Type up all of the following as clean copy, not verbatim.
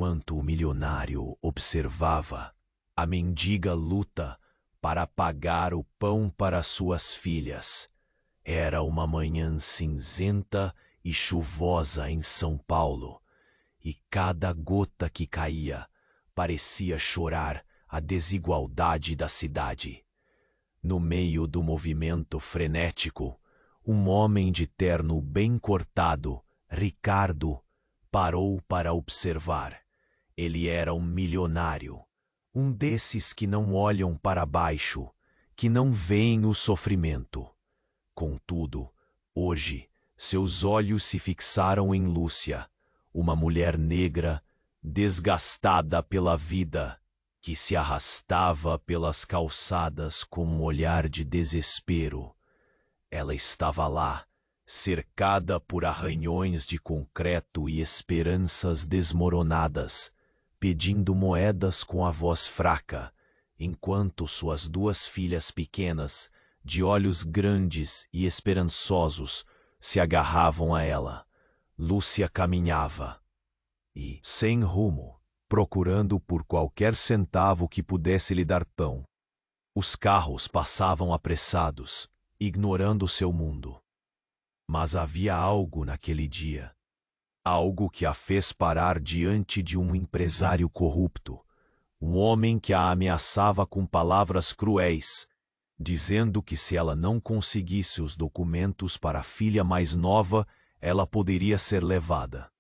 Enquanto o milionário observava, a mendiga luta para pagar o pão para suas filhas. Era uma manhã cinzenta e chuvosa em São Paulo, e cada gota que caía parecia chorar a desigualdade da cidade. No meio do movimento frenético, um homem de terno bem cortado, Ricardo, parou para observar. Ele era um milionário, um desses que não olham para baixo, que não veem o sofrimento. Contudo, hoje, seus olhos se fixaram em Lúcia, uma mulher negra, desgastada pela vida, que se arrastava pelas calçadas com um olhar de desespero. Ela estava lá, cercada por arranhões de concreto e esperanças desmoronadas, pedindo moedas com a voz fraca, enquanto suas duas filhas pequenas, de olhos grandes e esperançosos, se agarravam a ela. Lúcia caminhava, e, sem rumo, procurando por qualquer centavo que pudesse lhe dar pão. Os carros passavam apressados, ignorando seu mundo. Mas havia algo naquele dia, algo que a fez parar diante de um empresário corrupto, um homem que a ameaçava com palavras cruéis, dizendo que se ela não conseguisse os documentos para a filha mais nova, ela poderia ser levada.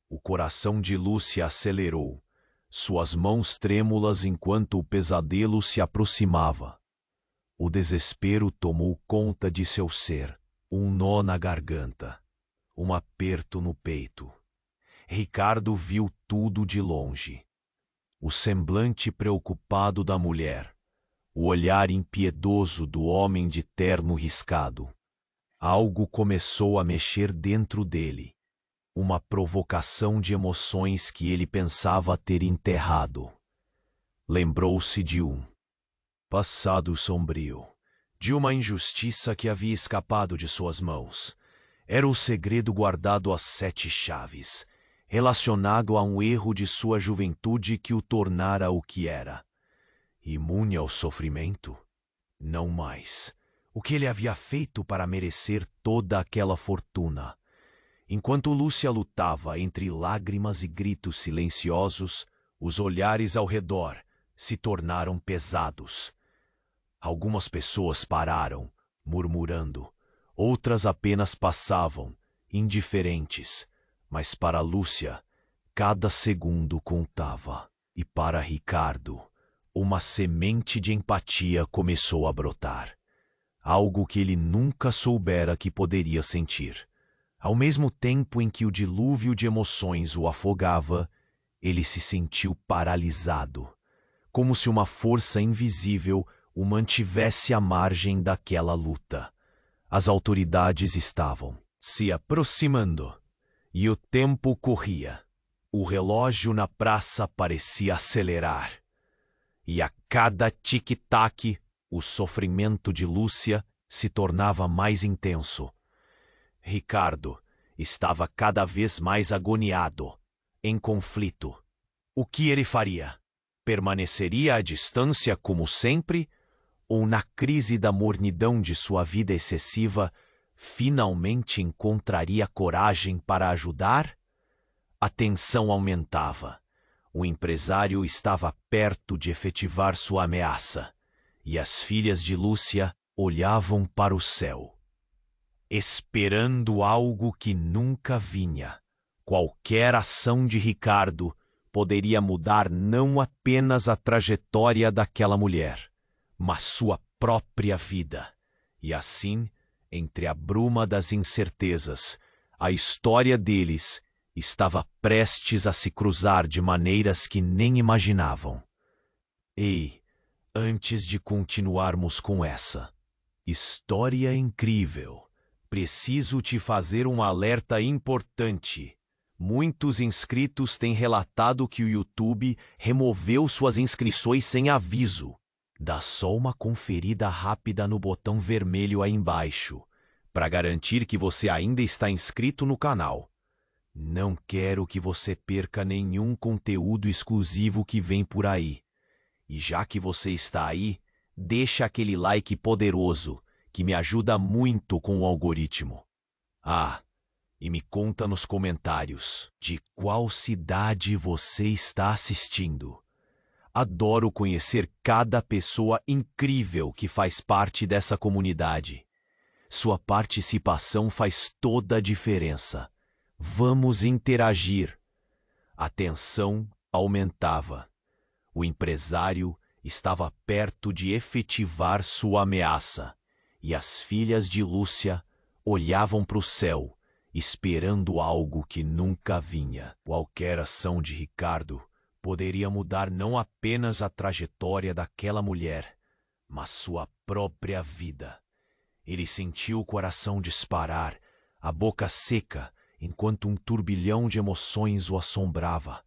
O coração de Lúcia acelerou, suas mãos trêmulas enquanto o pesadelo se aproximava. O desespero tomou conta de seu ser, um nó na garganta, um aperto no peito. Ricardo viu tudo de longe. O semblante preocupado da mulher, o olhar impiedoso do homem de terno riscado. Algo começou a mexer dentro dele, uma provocação de emoções que ele pensava ter enterrado. Lembrou-se de um passado sombrio, de uma injustiça que havia escapado de suas mãos. Era o segredo guardado às 7 chaves, relacionado a um erro de sua juventude que o tornara o que era. Imune ao sofrimento? Não mais. O que ele havia feito para merecer toda aquela fortuna? Enquanto Lúcia lutava entre lágrimas e gritos silenciosos, os olhares ao redor se tornaram pesados. Algumas pessoas pararam, murmurando. Outras apenas passavam, indiferentes. Mas para Lúcia, cada segundo contava. E para Ricardo, uma semente de empatia começou a brotar. Algo que ele nunca soubera que poderia sentir. Ao mesmo tempo em que o dilúvio de emoções o afogava, ele se sentiu paralisado, como se uma força invisível o mantivesse à margem daquela luta. As autoridades estavam se aproximando, e o tempo corria. O relógio na praça parecia acelerar. E a cada tic-tac, o sofrimento de Lúcia se tornava mais intenso. Ricardo estava cada vez mais agoniado, em conflito. O que ele faria? Permaneceria à distância como sempre? Ou na crise da mornidão de sua vida excessiva, finalmente encontraria coragem para ajudar? A tensão aumentava. O empresário estava perto de efetivar sua ameaça, e as filhas de Lúcia olhavam para o céu, esperando algo que nunca vinha. Qualquer ação de Ricardo poderia mudar não apenas a trajetória daquela mulher, mas sua própria vida. E assim, entre a bruma das incertezas, a história deles estava prestes a se cruzar de maneiras que nem imaginavam. Ei, antes de continuarmos com essa história incrível, preciso te fazer um alerta importante. Muitos inscritos têm relatado que o YouTube removeu suas inscrições sem aviso. Dá só uma conferida rápida no botão vermelho aí embaixo, para garantir que você ainda está inscrito no canal. Não quero que você perca nenhum conteúdo exclusivo que vem por aí. E já que você está aí, deixa aquele like poderoso, que me ajuda muito com o algoritmo. Ah, e me conta nos comentários de qual cidade você está assistindo. Adoro conhecer cada pessoa incrível que faz parte dessa comunidade. Sua participação faz toda a diferença. Vamos interagir. A tensão aumentava. O empresário estava perto de efetivar sua ameaça, e as filhas de Lúcia olhavam para o céu, esperando algo que nunca vinha. Qualquer ação de Ricardo poderia mudar não apenas a trajetória daquela mulher, mas sua própria vida. Ele sentiu o coração disparar, a boca seca, enquanto um turbilhão de emoções o assombrava.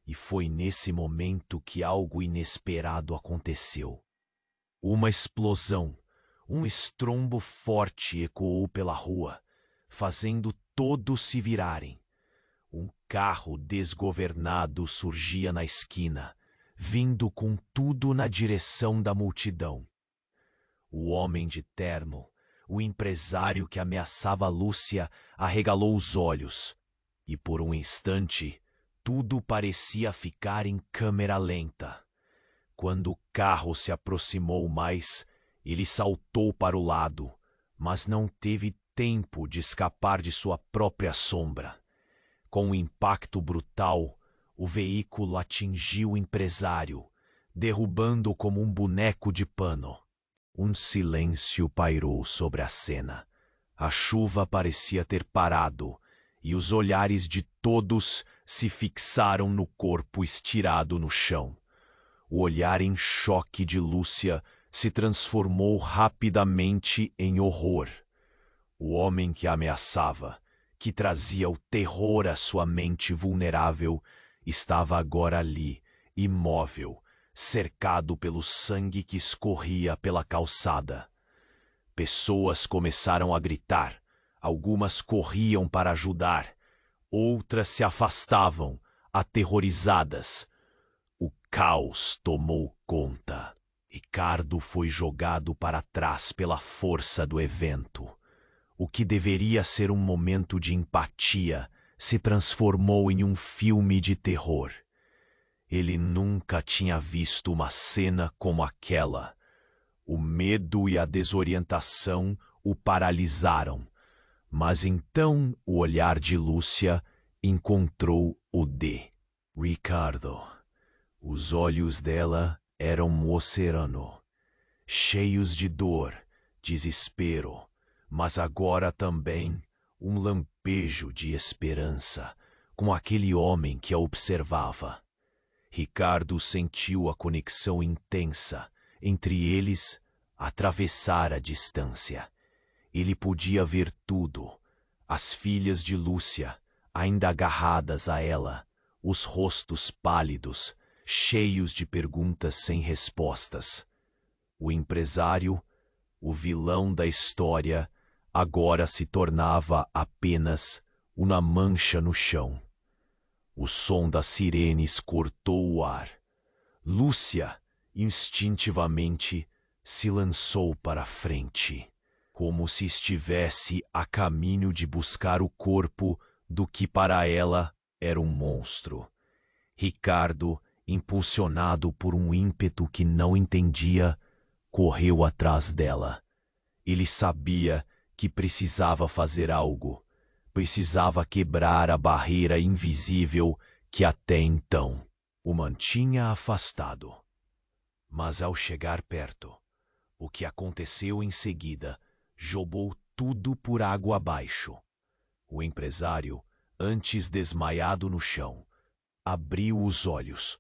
E foi nesse momento que algo inesperado aconteceu. Uma explosão, um estrondo forte ecoou pela rua, fazendo todos se virarem. Um carro desgovernado surgia na esquina, vindo com tudo na direção da multidão. O homem de terno, o empresário que ameaçava Lúcia, arregalou os olhos, e por um instante tudo parecia ficar em câmera lenta. Quando o carro se aproximou mais, ele saltou para o lado, mas não teve tempo de escapar de sua própria sombra. Com um impacto brutal, o veículo atingiu o empresário, derrubando-o como um boneco de pano. Um silêncio pairou sobre a cena. A chuva parecia ter parado, e os olhares de todos se fixaram no corpo estirado no chão. O olhar em choque de Lúcia se transformou rapidamente em horror. O homem que a ameaçava, que trazia o terror à sua mente vulnerável, estava agora ali, imóvel, cercado pelo sangue que escorria pela calçada. Pessoas começaram a gritar, algumas corriam para ajudar, outras se afastavam, aterrorizadas. O caos tomou conta. Ricardo foi jogado para trás pela força do evento. O que deveria ser um momento de empatia se transformou em um filme de terror. Ele nunca tinha visto uma cena como aquela. O medo e a desorientação o paralisaram. Mas então o olhar de Lúcia encontrou o de Ricardo. Os olhos dela eram um oceano, cheios de dor, desespero, mas agora também um lampejo de esperança, com aquele homem que a observava. Ricardo sentiu a conexão intensa entre eles, atravessar a distância. Ele podia ver tudo, as filhas de Lúcia, ainda agarradas a ela, os rostos pálidos, cheios de perguntas sem respostas. O empresário, o vilão da história, agora se tornava apenas uma mancha no chão. O som das sirenes cortou o ar. Lúcia, instintivamente, se lançou para a frente, como se estivesse a caminho de buscar o corpo do que para ela era um monstro. Ricardo, impulsionado por um ímpeto que não entendia, correu atrás dela. Ele sabia que precisava fazer algo. Precisava quebrar a barreira invisível que até então o mantinha afastado. Mas ao chegar perto, o que aconteceu em seguida jogou tudo por água abaixo. O empresário, antes desmaiado no chão, abriu os olhos.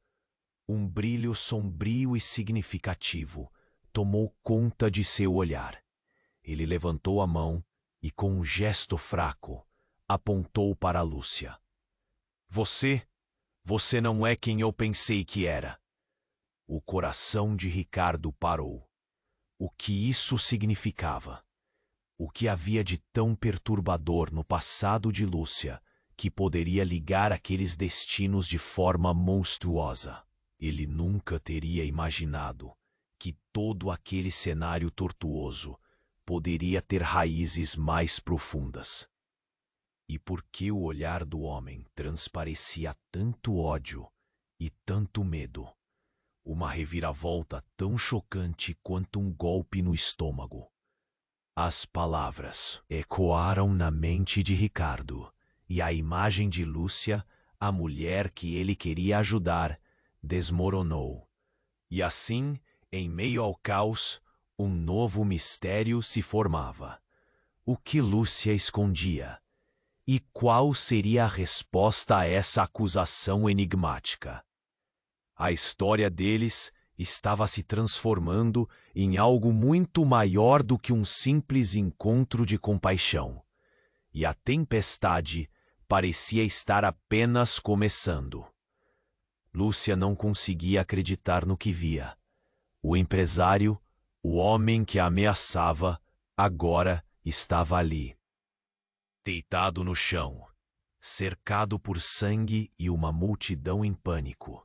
Um brilho sombrio e significativo tomou conta de seu olhar. Ele levantou a mão e, com um gesto fraco, apontou para Lúcia. Você não é quem eu pensei que era. O coração de Ricardo parou. O que isso significava? O que havia de tão perturbador no passado de Lúcia que poderia ligar aqueles destinos de forma monstruosa. Ele nunca teria imaginado que todo aquele cenário tortuoso poderia ter raízes mais profundas. E por que o olhar do homem transparecia tanto ódio e tanto medo? Uma reviravolta tão chocante quanto um golpe no estômago. As palavras ecoaram na mente de Ricardo, e a imagem de Lúcia, a mulher que ele queria ajudar, desmoronou. E assim, em meio ao caos, um novo mistério se formava. O que Lúcia escondia? E qual seria a resposta a essa acusação enigmática? A história deles estava se transformando em algo muito maior do que um simples encontro de compaixão. E a tempestade parecia estar apenas começando. Lúcia não conseguia acreditar no que via. O empresário, o homem que a ameaçava, agora estava ali, deitado no chão, cercado por sangue e uma multidão em pânico.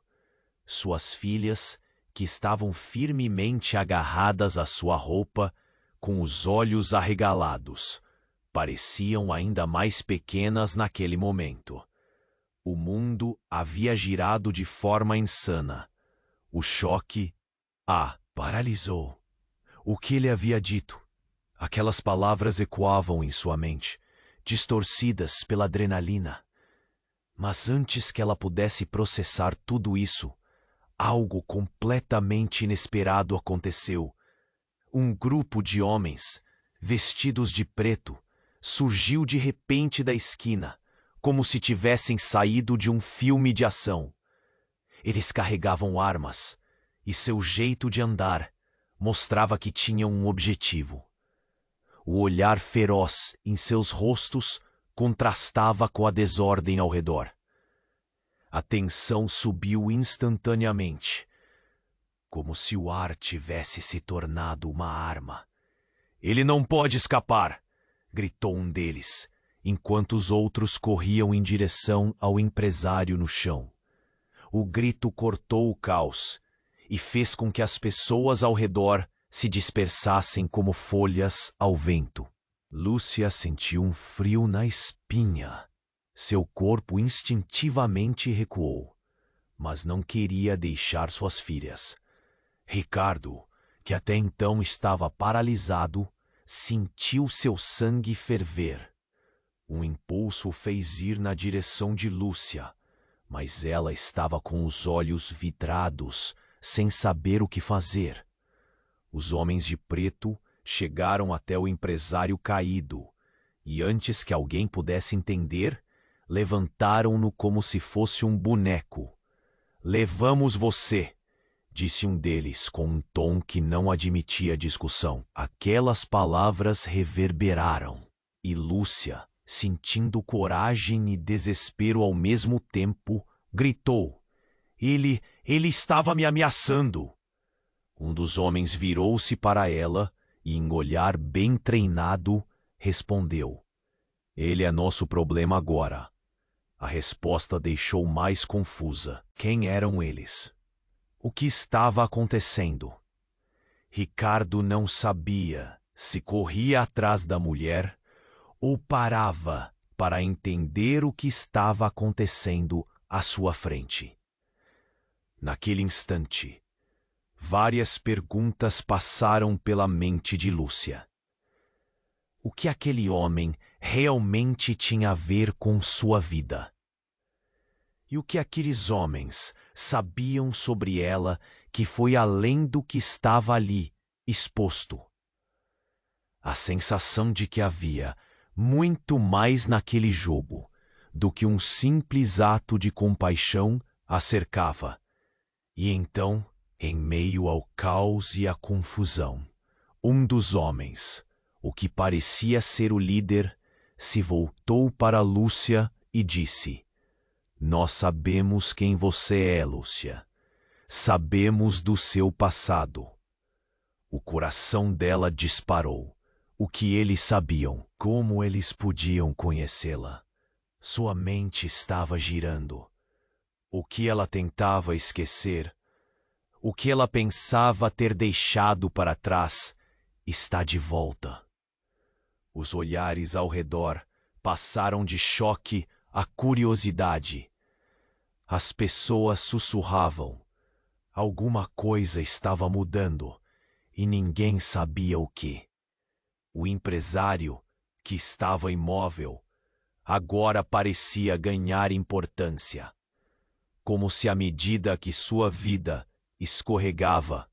Suas filhas, que estavam firmemente agarradas à sua roupa, com os olhos arregalados, pareciam ainda mais pequenas naquele momento. O mundo havia girado de forma insana. O choque a paralisou. O que ele havia dito? Aquelas palavras ecoavam em sua mente, distorcidas pela adrenalina. Mas antes que ela pudesse processar tudo isso, algo completamente inesperado aconteceu. Um grupo de homens, vestidos de preto, surgiu de repente da esquina, como se tivessem saído de um filme de ação. Eles carregavam armas, e seu jeito de andar mostrava que tinham um objetivo. O olhar feroz em seus rostos contrastava com a desordem ao redor. A tensão subiu instantaneamente, como se o ar tivesse se tornado uma arma. "Ele não pode escapar!" gritou um deles, enquanto os outros corriam em direção ao empresário no chão. O grito cortou o caos e fez com que as pessoas ao redor se dispersassem como folhas ao vento. Lúcia sentiu um frio na espinha. Seu corpo instintivamente recuou, mas não queria deixar suas filhas. Ricardo, que até então estava paralisado, sentiu seu sangue ferver. Um impulso o fez ir na direção de Lúcia, mas ela estava com os olhos vidrados, sem saber o que fazer. Os homens de preto chegaram até o empresário caído, e antes que alguém pudesse entender, levantaram-no como se fosse um boneco. "Levamos você", disse um deles com um tom que não admitia discussão. Aquelas palavras reverberaram, e Lúcia, sentindo coragem e desespero ao mesmo tempo, gritou: Ele estava me ameaçando!" Um dos homens virou-se para ela e, em olhar bem treinado, respondeu: "Ele é nosso problema agora." A resposta deixou mais confusa. Quem eram eles? O que estava acontecendo? Ricardo não sabia se corria atrás da mulher ou parava para entender o que estava acontecendo à sua frente. Naquele instante, várias perguntas passaram pela mente de Lúcia. O que aquele homem realmente tinha a ver com sua vida? E o que aqueles homens sabiam sobre ela que foi além do que estava ali, exposto? A sensação de que havia muito mais naquele jogo do que um simples ato de compaixão a cercava. E então, em meio ao caos e à confusão, um dos homens, o que parecia ser o líder, se voltou para Lúcia e disse: "Nós sabemos quem você é, Lúcia. Sabemos do seu passado." O coração dela disparou. O que eles sabiam? Como eles podiam conhecê-la? Sua mente estava girando. O que ela tentava esquecer, o que ela pensava ter deixado para trás, está de volta. Os olhares ao redor passaram de choque a curiosidade. As pessoas sussurravam. Alguma coisa estava mudando e ninguém sabia o que. O empresário, que estava imóvel, agora parecia ganhar importância. Como se à medida que sua vida escorregava,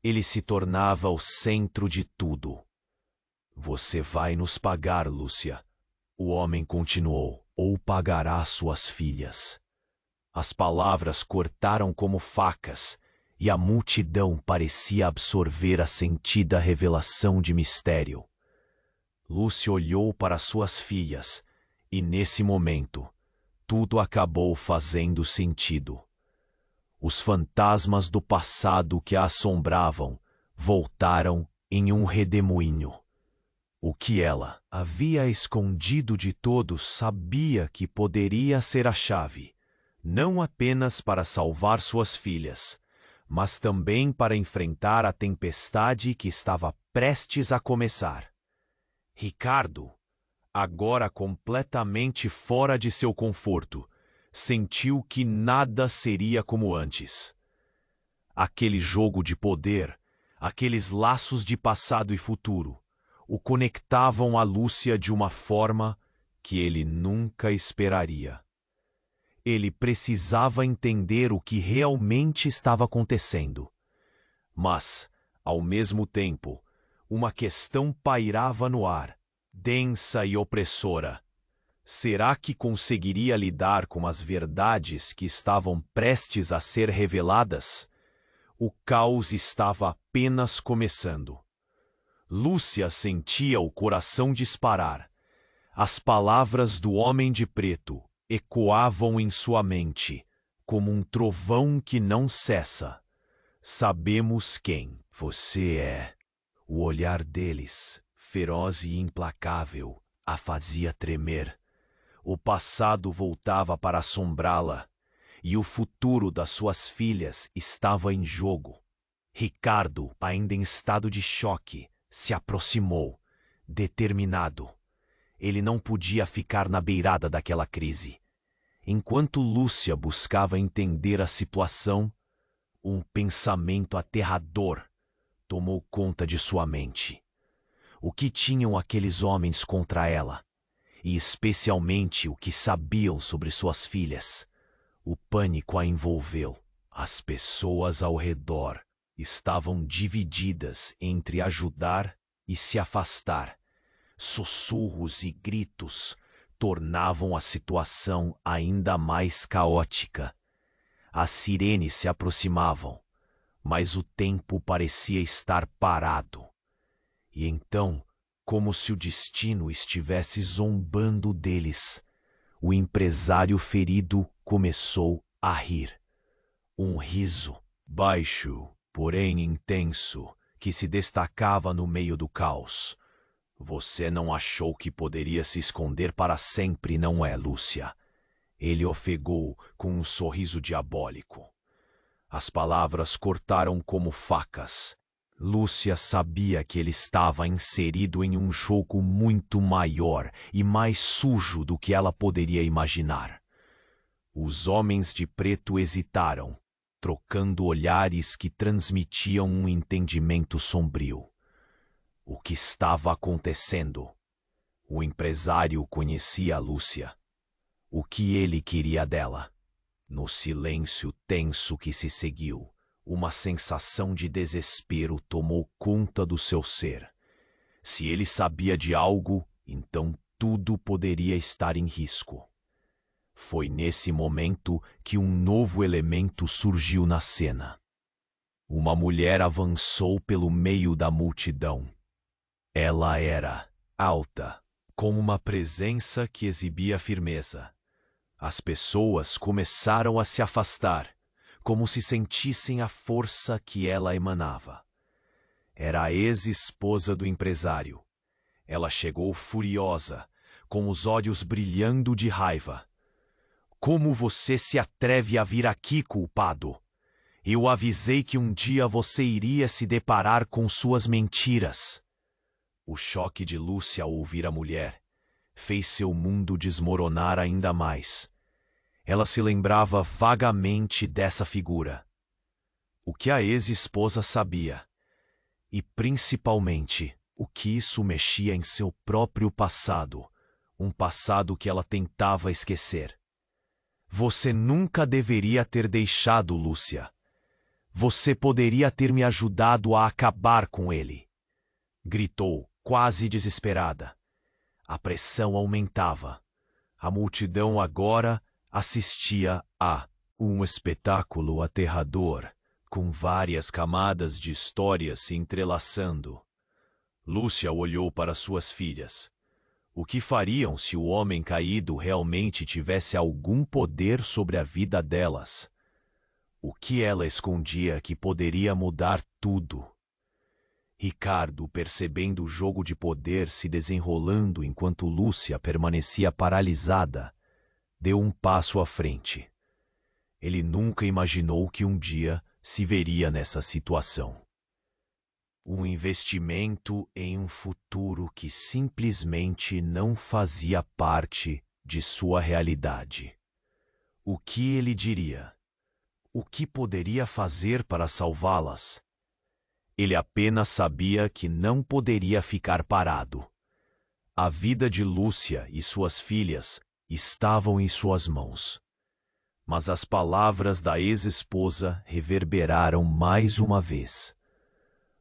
ele se tornava o centro de tudo. Você vai nos pagar, Lúcia, o homem continuou, ou pagará suas filhas. As palavras cortaram como facas, e a multidão parecia absorver a sentida revelação de mistério. Lúcia olhou para suas filhas, e nesse momento, tudo acabou fazendo sentido. Os fantasmas do passado que a assombravam voltaram em um redemoinho. O que ela havia escondido de todos sabia que poderia ser a chave, não apenas para salvar suas filhas, mas também para enfrentar a tempestade que estava prestes a começar. Ricardo, agora completamente fora de seu conforto, sentiu que nada seria como antes. Aquele jogo de poder, aqueles laços de passado e futuro, o conectavam a Lúcia de uma forma que ele nunca esperaria. Ele precisava entender o que realmente estava acontecendo. Mas, ao mesmo tempo, uma questão pairava no ar, densa e opressora. Será que conseguiria lidar com as verdades que estavam prestes a ser reveladas? O caos estava apenas começando. Lúcia sentia o coração disparar. As palavras do homem de preto ecoavam em sua mente, como um trovão que não cessa. Sabemos quem você é. O olhar deles, feroz e implacável, a fazia tremer. O passado voltava para assombrá-la, e o futuro das suas filhas estava em jogo. Ricardo, ainda em estado de choque, se aproximou, determinado. Ele não podia ficar na beirada daquela crise. Enquanto Lúcia buscava entender a situação, um pensamento aterrador tomou conta de sua mente. O que tinham aqueles homens contra ela? E especialmente o que sabiam sobre suas filhas? O pânico a envolveu. As pessoas ao redor estavam divididas entre ajudar e se afastar. Sussurros e gritos tornavam a situação ainda mais caótica. As sirenes se aproximavam, mas o tempo parecia estar parado. E então, como se o destino estivesse zombando deles, o empresário ferido começou a rir. Um riso baixo, porém intenso, que se destacava no meio do caos. Você não achou que poderia se esconder para sempre, não é, Lúcia? Ele ofegou com um sorriso diabólico. As palavras cortaram como facas. Lúcia sabia que ele estava inserido em um jogo muito maior e mais sujo do que ela poderia imaginar. Os homens de preto hesitaram, trocando olhares que transmitiam um entendimento sombrio. O que estava acontecendo? O empresário conhecia a Lúcia. O que ele queria dela? No silêncio tenso que se seguiu, uma sensação de desespero tomou conta do seu ser. Se ele sabia de algo, então tudo poderia estar em risco. Foi nesse momento que um novo elemento surgiu na cena. Uma mulher avançou pelo meio da multidão. Ela era alta, com uma presença que exibia firmeza. As pessoas começaram a se afastar, como se sentissem a força que ela emanava. Era a ex-esposa do empresário. Ela chegou furiosa, com os olhos brilhando de raiva. Como você se atreve a vir aqui, culpado? Eu avisei que um dia você iria se deparar com suas mentiras. O choque de Lúcia ao ouvir a mulher fez seu mundo desmoronar ainda mais. Ela se lembrava vagamente dessa figura. O que a ex-esposa sabia, e principalmente o que isso mexia em seu próprio passado, um passado que ela tentava esquecer. Você nunca deveria ter deixado Lúcia. Você poderia ter me ajudado a acabar com ele. Gritou, quase desesperada. A pressão aumentava. A multidão agora assistia a um espetáculo aterrador, com várias camadas de histórias se entrelaçando. Lúcia olhou para suas filhas. O que fariam se o homem caído realmente tivesse algum poder sobre a vida delas? O que ela escondia que poderia mudar tudo? Ricardo, percebendo o jogo de poder se desenrolando enquanto Lúcia permanecia paralisada, deu um passo à frente. Ele nunca imaginou que um dia se veria nessa situação. Um investimento em um futuro que simplesmente não fazia parte de sua realidade. O que ele diria? O que poderia fazer para salvá-las? Ele apenas sabia que não poderia ficar parado. A vida de Lúcia e suas filhas estavam em suas mãos. Mas as palavras da ex-esposa reverberaram mais uma vez.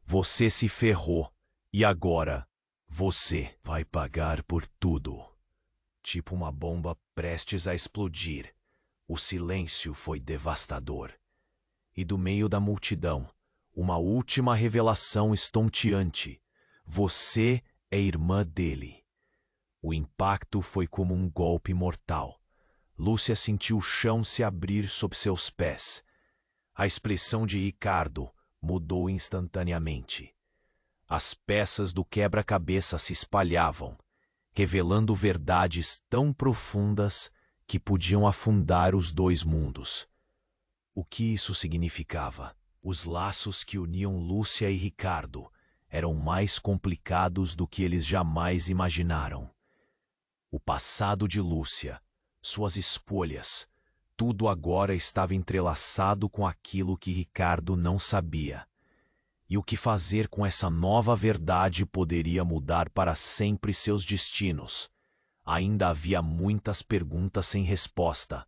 Você se ferrou, e agora você vai pagar por tudo. Tipo uma bomba prestes a explodir, o silêncio foi devastador. E do meio da multidão, uma última revelação estonteante. Você é irmã dele. O impacto foi como um golpe mortal. Lúcia sentiu o chão se abrir sob seus pés. A expressão de Ricardo mudou instantaneamente. As peças do quebra-cabeça se espalhavam, revelando verdades tão profundas que podiam afundar os dois mundos. O que isso significava? Os laços que uniam Lúcia e Ricardo eram mais complicados do que eles jamais imaginaram. O passado de Lúcia, suas escolhas, tudo agora estava entrelaçado com aquilo que Ricardo não sabia. E o que fazer com essa nova verdade poderia mudar para sempre seus destinos. Ainda havia muitas perguntas sem resposta.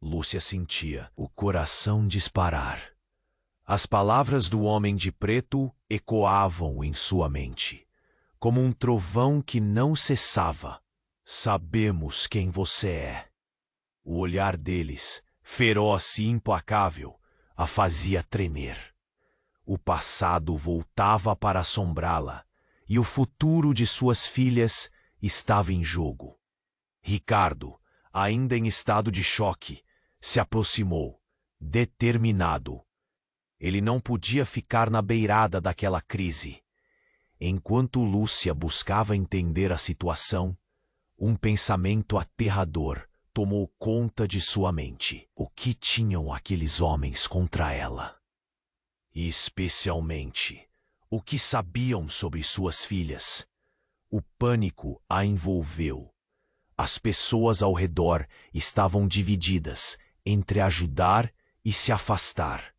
Lúcia sentia o coração disparar. As palavras do homem de preto ecoavam em sua mente, como um trovão que não cessava. Sabemos quem você é. O olhar deles, feroz e implacável, a fazia tremer. O passado voltava para assombrá-la, e o futuro de suas filhas estava em jogo. Ricardo, ainda em estado de choque, se aproximou, determinado. Ele não podia ficar na beirada daquela crise. Enquanto Lúcia buscava entender a situação, um pensamento aterrador tomou conta de sua mente. O que tinham aqueles homens contra ela? E especialmente, o que sabiam sobre suas filhas? O pânico a envolveu. As pessoas ao redor estavam divididas entre ajudar e se afastar.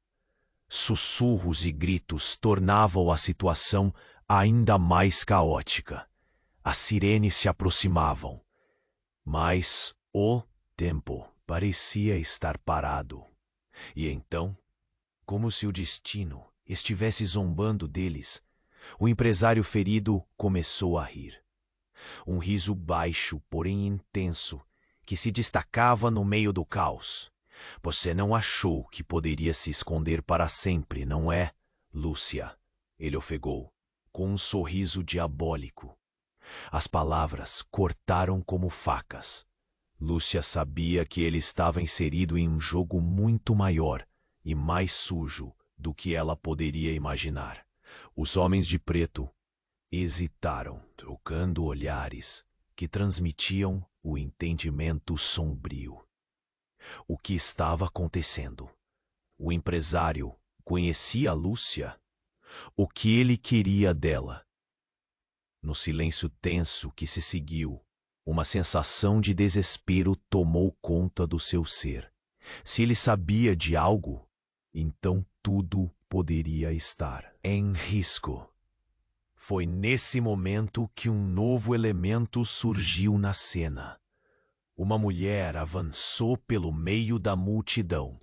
Sussurros e gritos tornavam a situação ainda mais caótica. As sirenes se aproximavam, mas o tempo parecia estar parado. E então, como se o destino estivesse zombando deles, o empresário ferido começou a rir. Um riso baixo, porém intenso, que se destacava no meio do caos. Você não achou que poderia se esconder para sempre, não é, Lúcia? Ele ofegou, com um sorriso diabólico. As palavras cortaram como facas. Lúcia sabia que ele estava inserido em um jogo muito maior e mais sujo do que ela poderia imaginar. Os homens de preto hesitaram, trocando olhares, que transmitiam o entendimento sombrio. O que estava acontecendo? O empresário conhecia Lúcia? O que ele queria dela? No silêncio tenso que se seguiu, uma sensação de desespero tomou conta do seu ser. Se ele sabia de algo, então tudo poderia estar em risco. Foi nesse momento que um novo elemento surgiu na cena. Uma mulher avançou pelo meio da multidão.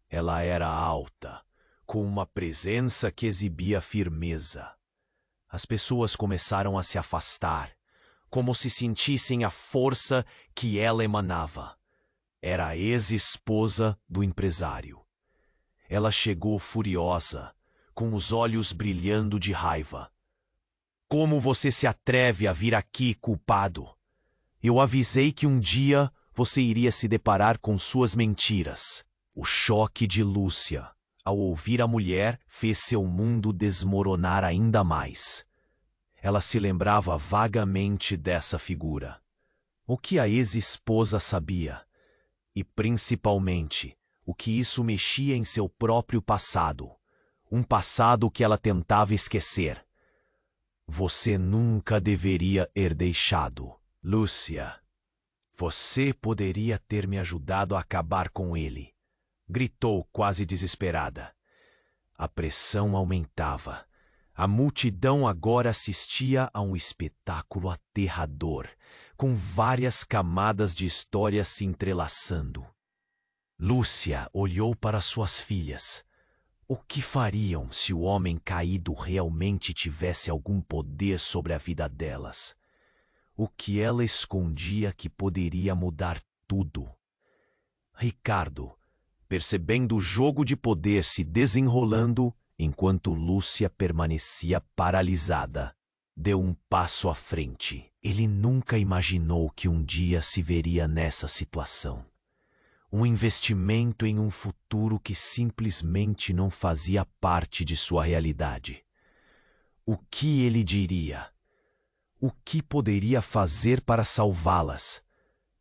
Ela era alta, com uma presença que exibia firmeza. As pessoas começaram a se afastar, como se sentissem a força que ela emanava. Era a ex-esposa do empresário. Ela chegou furiosa, com os olhos brilhando de raiva. Como você se atreve a vir aqui, culpado? Eu avisei que um dia você iria se deparar com suas mentiras. O choque de Lúcia, ao ouvir a mulher, fez seu mundo desmoronar ainda mais. Ela se lembrava vagamente dessa figura. O que a ex-esposa sabia? E, principalmente, o que isso mexia em seu próprio passado. Um passado que ela tentava esquecer. Você nunca deveria ter deixado. Lúcia, você poderia ter me ajudado a acabar com ele. Gritou quase desesperada. A pressão aumentava. A multidão agora assistia a um espetáculo aterrador, com várias camadas de histórias se entrelaçando. Lúcia olhou para suas filhas. O que fariam se o homem caído realmente tivesse algum poder sobre a vida delas? O que ela escondia que poderia mudar tudo? Ricardo, percebendo o jogo de poder se desenrolando, enquanto Lúcia permanecia paralisada, deu um passo à frente. Ele nunca imaginou que um dia se veria nessa situação. Um investimento em um futuro que simplesmente não fazia parte de sua realidade. O que ele diria? O que poderia fazer para salvá-las?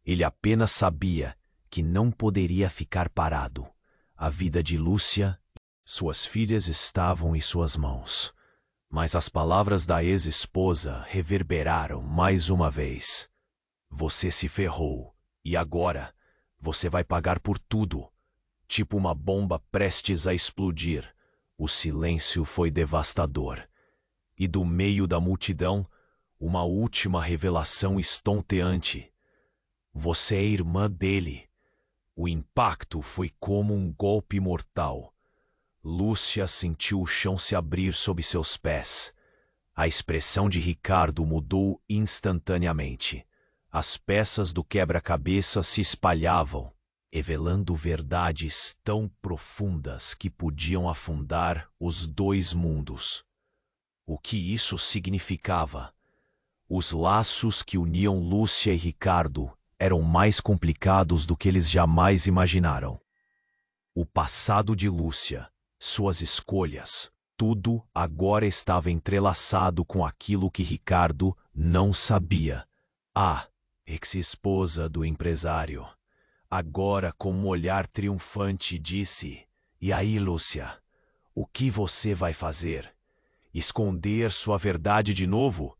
Ele apenas sabia que não poderia ficar parado. A vida de Lúcia, suas filhas estavam em suas mãos. Mas as palavras da ex-esposa reverberaram mais uma vez. Você se ferrou, e agora você vai pagar por tudo. Tipo uma bomba prestes a explodir. O silêncio foi devastador. E do meio da multidão, uma última revelação estonteante. Você é irmã dele. O impacto foi como um golpe mortal. Lúcia sentiu o chão se abrir sob seus pés. A expressão de Ricardo mudou instantaneamente. As peças do quebra-cabeça se espalhavam, revelando verdades tão profundas que podiam afundar os dois mundos. O que isso significava? Os laços que uniam Lúcia e Ricardo eram mais complicados do que eles jamais imaginaram. O passado de Lúcia, suas escolhas, tudo agora estava entrelaçado com aquilo que Ricardo não sabia. A ex-esposa do empresário, agora com um olhar triunfante, disse: "E aí, Lúcia, o que você vai fazer? Esconder sua verdade de novo?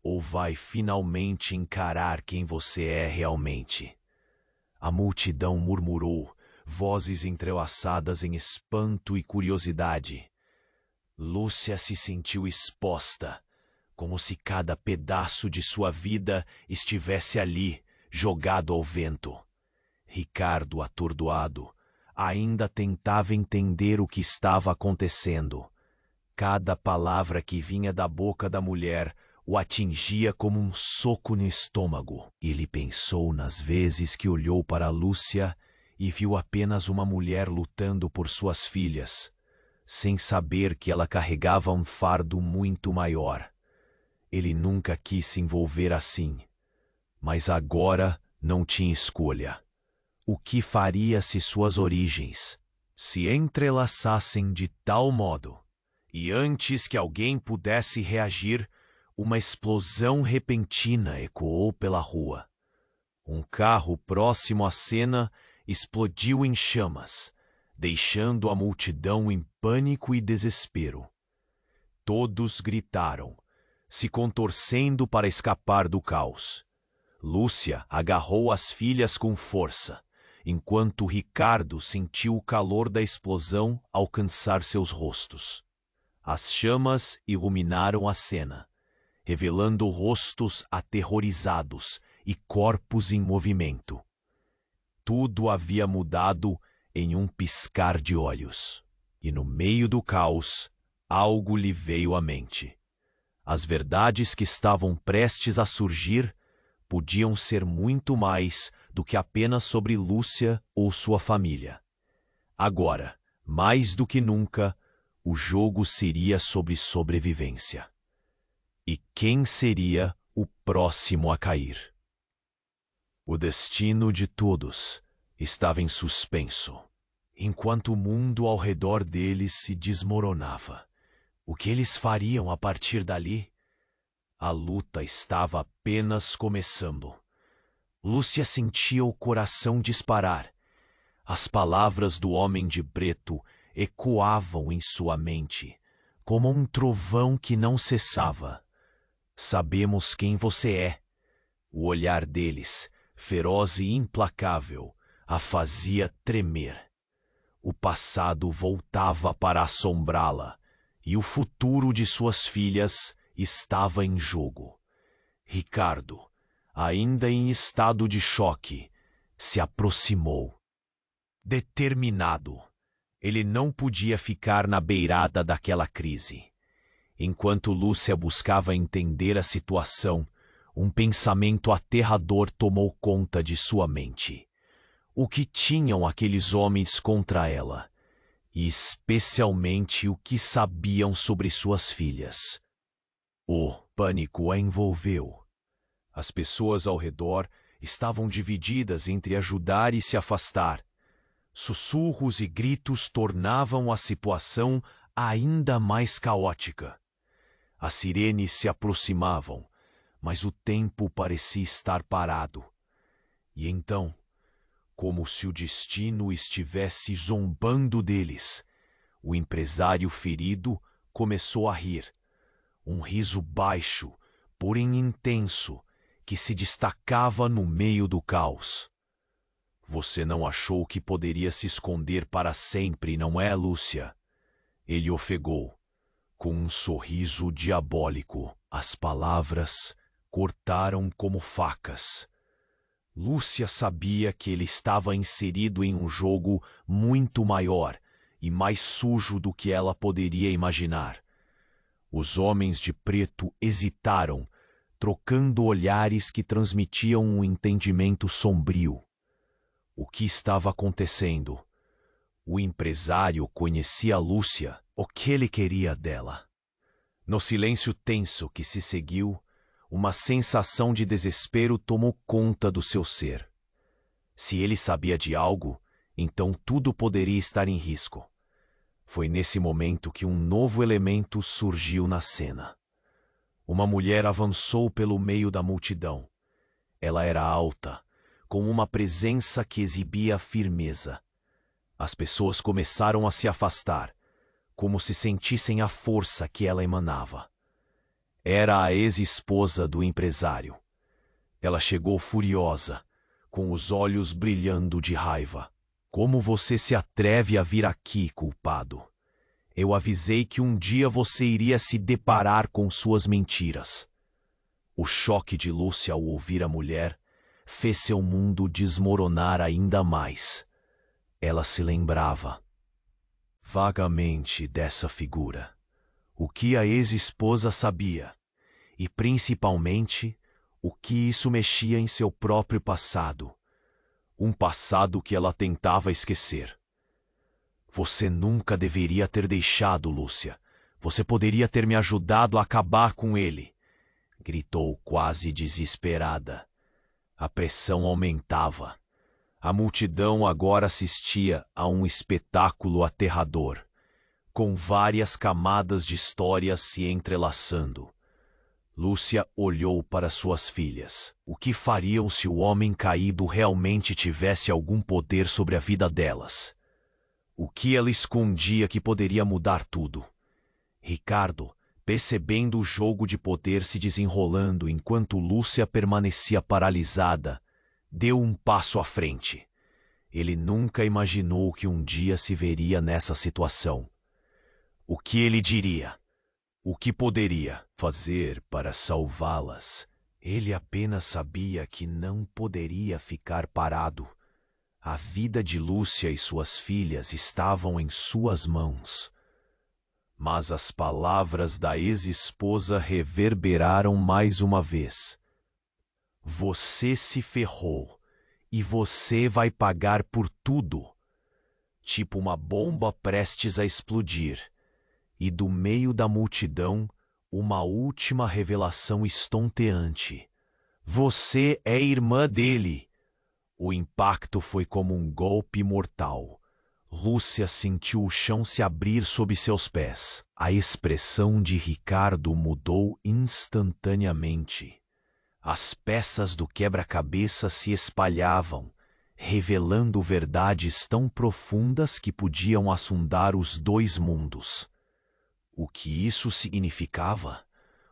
Ou vai finalmente encarar quem você é realmente?" A multidão murmurou, vozes entrelaçadas em espanto e curiosidade. Lúcia se sentiu exposta, como se cada pedaço de sua vida estivesse ali, jogado ao vento. Ricardo, atordoado, ainda tentava entender o que estava acontecendo. Cada palavra que vinha da boca da mulher o atingia como um soco no estômago. Ele pensou nas vezes que olhou para Lúcia e viu apenas uma mulher lutando por suas filhas, sem saber que ela carregava um fardo muito maior. Ele nunca quis se envolver assim, mas agora não tinha escolha. O que faria se suas origens se entrelaçassem de tal modo? E antes que alguém pudesse reagir, uma explosão repentina ecoou pela rua. Um carro próximo à cena explodiu em chamas, deixando a multidão em pânico e desespero. Todos gritaram, se contorcendo para escapar do caos. Lúcia agarrou as filhas com força, enquanto Ricardo sentiu o calor da explosão alcançar seus rostos. As chamas iluminaram a cena, revelando rostos aterrorizados e corpos em movimento. Tudo havia mudado em um piscar de olhos. E no meio do caos, algo lhe veio à mente. As verdades que estavam prestes a surgir podiam ser muito mais do que apenas sobre Lúcia ou sua família. Agora, mais do que nunca, o jogo seria sobre sobrevivência. E quem seria o próximo a cair? O destino de todos estava em suspenso, enquanto o mundo ao redor deles se desmoronava. O que eles fariam a partir dali? A luta estava apenas começando. Lúcia sentia o coração disparar. As palavras do homem de preto ecoavam em sua mente, como um trovão que não cessava. Sabemos quem você é. O olhar deles, feroz e implacável, a fazia tremer. O passado voltava para assombrá-la, e o futuro de suas filhas estava em jogo. Ricardo, ainda em estado de choque, se aproximou. Determinado, ele não podia ficar na beirada daquela crise. Enquanto Lúcia buscava entender a situação, um pensamento aterrador tomou conta de sua mente. O que tinham aqueles homens contra ela? E especialmente o que sabiam sobre suas filhas? O pânico a envolveu. As pessoas ao redor estavam divididas entre ajudar e se afastar. Sussurros e gritos tornavam a situação ainda mais caótica. As sirenes se aproximavam, mas o tempo parecia estar parado. E então, como se o destino estivesse zombando deles, o empresário ferido começou a rir. Um riso baixo, porém intenso, que se destacava no meio do caos. Você não achou que poderia se esconder para sempre, não é, Lúcia? Ele ofegou, com um sorriso diabólico. As palavras cortaram como facas. Lúcia sabia que ele estava inserido em um jogo muito maior e mais sujo do que ela poderia imaginar. Os homens de preto hesitaram, trocando olhares que transmitiam um entendimento sombrio. O que estava acontecendo? O empresário conhecia Lúcia, o que ele queria dela. No silêncio tenso que se seguiu, uma sensação de desespero tomou conta do seu ser. Se ele sabia de algo, então tudo poderia estar em risco. Foi nesse momento que um novo elemento surgiu na cena. Uma mulher avançou pelo meio da multidão. Ela era alta, com uma presença que exibia firmeza. As pessoas começaram a se afastar, como se sentissem a força que ela emanava. Era a ex-esposa do empresário. Ela chegou furiosa, com os olhos brilhando de raiva. Como você se atreve a vir aqui, culpado? Eu avisei que um dia você iria se deparar com suas mentiras. O choque de Lúcia ao ouvir a mulher fez seu mundo desmoronar ainda mais. Ela se lembrava vagamente dessa figura. O que a ex-esposa sabia, e principalmente o que isso mexia em seu próprio passado. Um passado que ela tentava esquecer. Você nunca deveria ter deixado, Lúcia. Você poderia ter me ajudado a acabar com ele, gritou quase desesperada. A pressão aumentava. A multidão agora assistia a um espetáculo aterrador, com várias camadas de histórias se entrelaçando. Lúcia olhou para suas filhas. O que fariam se o homem caído realmente tivesse algum poder sobre a vida delas? O que ela escondia que poderia mudar tudo? Ricardo, percebendo o jogo de poder se desenrolando enquanto Lúcia permanecia paralisada, deu um passo à frente. Ele nunca imaginou que um dia se veria nessa situação. O que ele diria? O que poderia fazer para salvá-las? Ele apenas sabia que não poderia ficar parado. A vida de Lúcia e suas filhas estavam em suas mãos. Mas as palavras da ex-esposa reverberaram mais uma vez. Você se ferrou e você vai pagar por tudo. Tipo uma bomba prestes a explodir. E do meio da multidão, uma última revelação estonteante. Você é irmã dele. O impacto foi como um golpe mortal. Lúcia sentiu o chão se abrir sob seus pés. A expressão de Ricardo mudou instantaneamente. As peças do quebra-cabeça se espalhavam, revelando verdades tão profundas que podiam afundar os dois mundos. O que isso significava?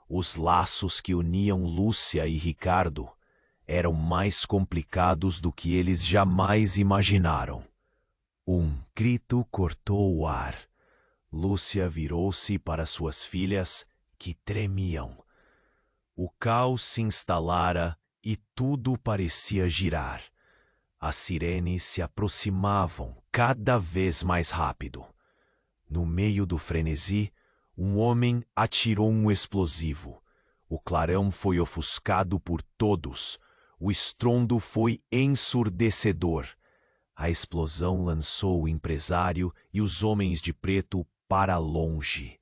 Os laços que uniam Lúcia e Ricardo eram mais complicados do que eles jamais imaginaram. Um grito cortou o ar. Lúcia virou-se para suas filhas, que tremiam. O caos se instalara e tudo parecia girar. As sirenes se aproximavam cada vez mais rápido. No meio do frenesi, um homem atirou um explosivo. O clarão foi ofuscado por todos. O estrondo foi ensurdecedor. A explosão lançou o empresário e os homens de preto para longe.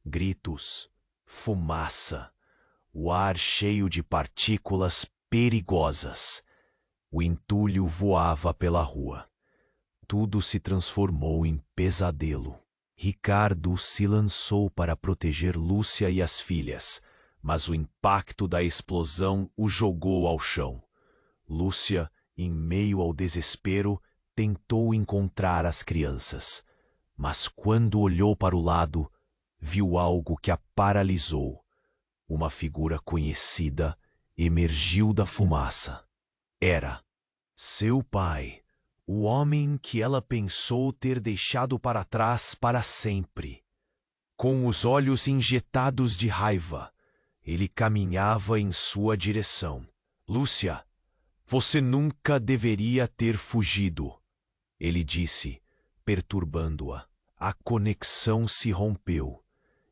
Gritos, fumaça, o ar cheio de partículas perigosas. O entulho voava pela rua. Tudo se transformou em pesadelo. Ricardo se lançou para proteger Lúcia e as filhas, mas o impacto da explosão o jogou ao chão. Lúcia, em meio ao desespero, tentou encontrar as crianças, mas quando olhou para o lado, viu algo que a paralisou. Uma figura conhecida emergiu da fumaça. Era seu pai. O homem que ela pensou ter deixado para trás para sempre. Com os olhos injetados de raiva, ele caminhava em sua direção. Lúcia, você nunca deveria ter fugido, ele disse, perturbando-a. A conexão se rompeu,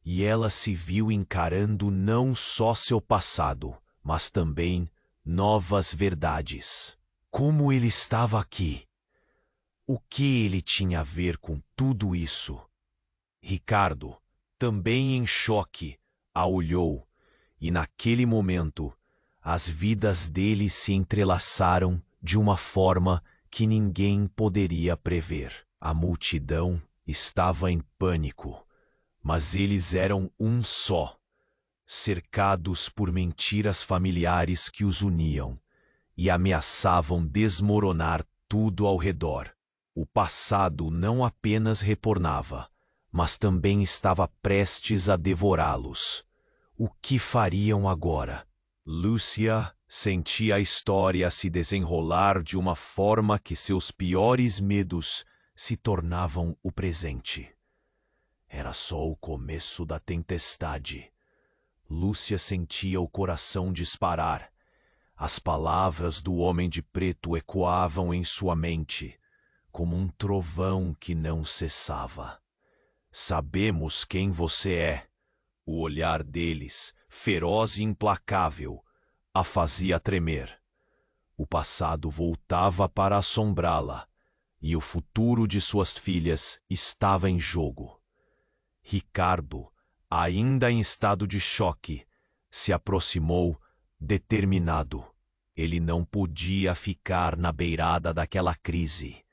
e ela se viu encarando não só seu passado, mas também novas verdades. Como ele estava aqui? O que ele tinha a ver com tudo isso? Ricardo, também em choque, a olhou, e naquele momento, as vidas deles se entrelaçaram de uma forma que ninguém poderia prever. A multidão estava em pânico, mas eles eram um só, cercados por mentiras familiares que os uniam e ameaçavam desmoronar tudo ao redor. O passado não apenas retornava, mas também estava prestes a devorá-los. O que fariam agora? Lúcia sentia a história se desenrolar de uma forma que seus piores medos se tornavam o presente. Era só o começo da tempestade. Lúcia sentia o coração disparar. As palavras do homem de preto ecoavam em sua mente, como um trovão que não cessava. Sabemos quem você é. O olhar deles, feroz e implacável, a fazia tremer. O passado voltava para assombrá-la, e o futuro de suas filhas estava em jogo. Ricardo, ainda em estado de choque, se aproximou, determinado. Ele não podia ficar na beirada daquela crise.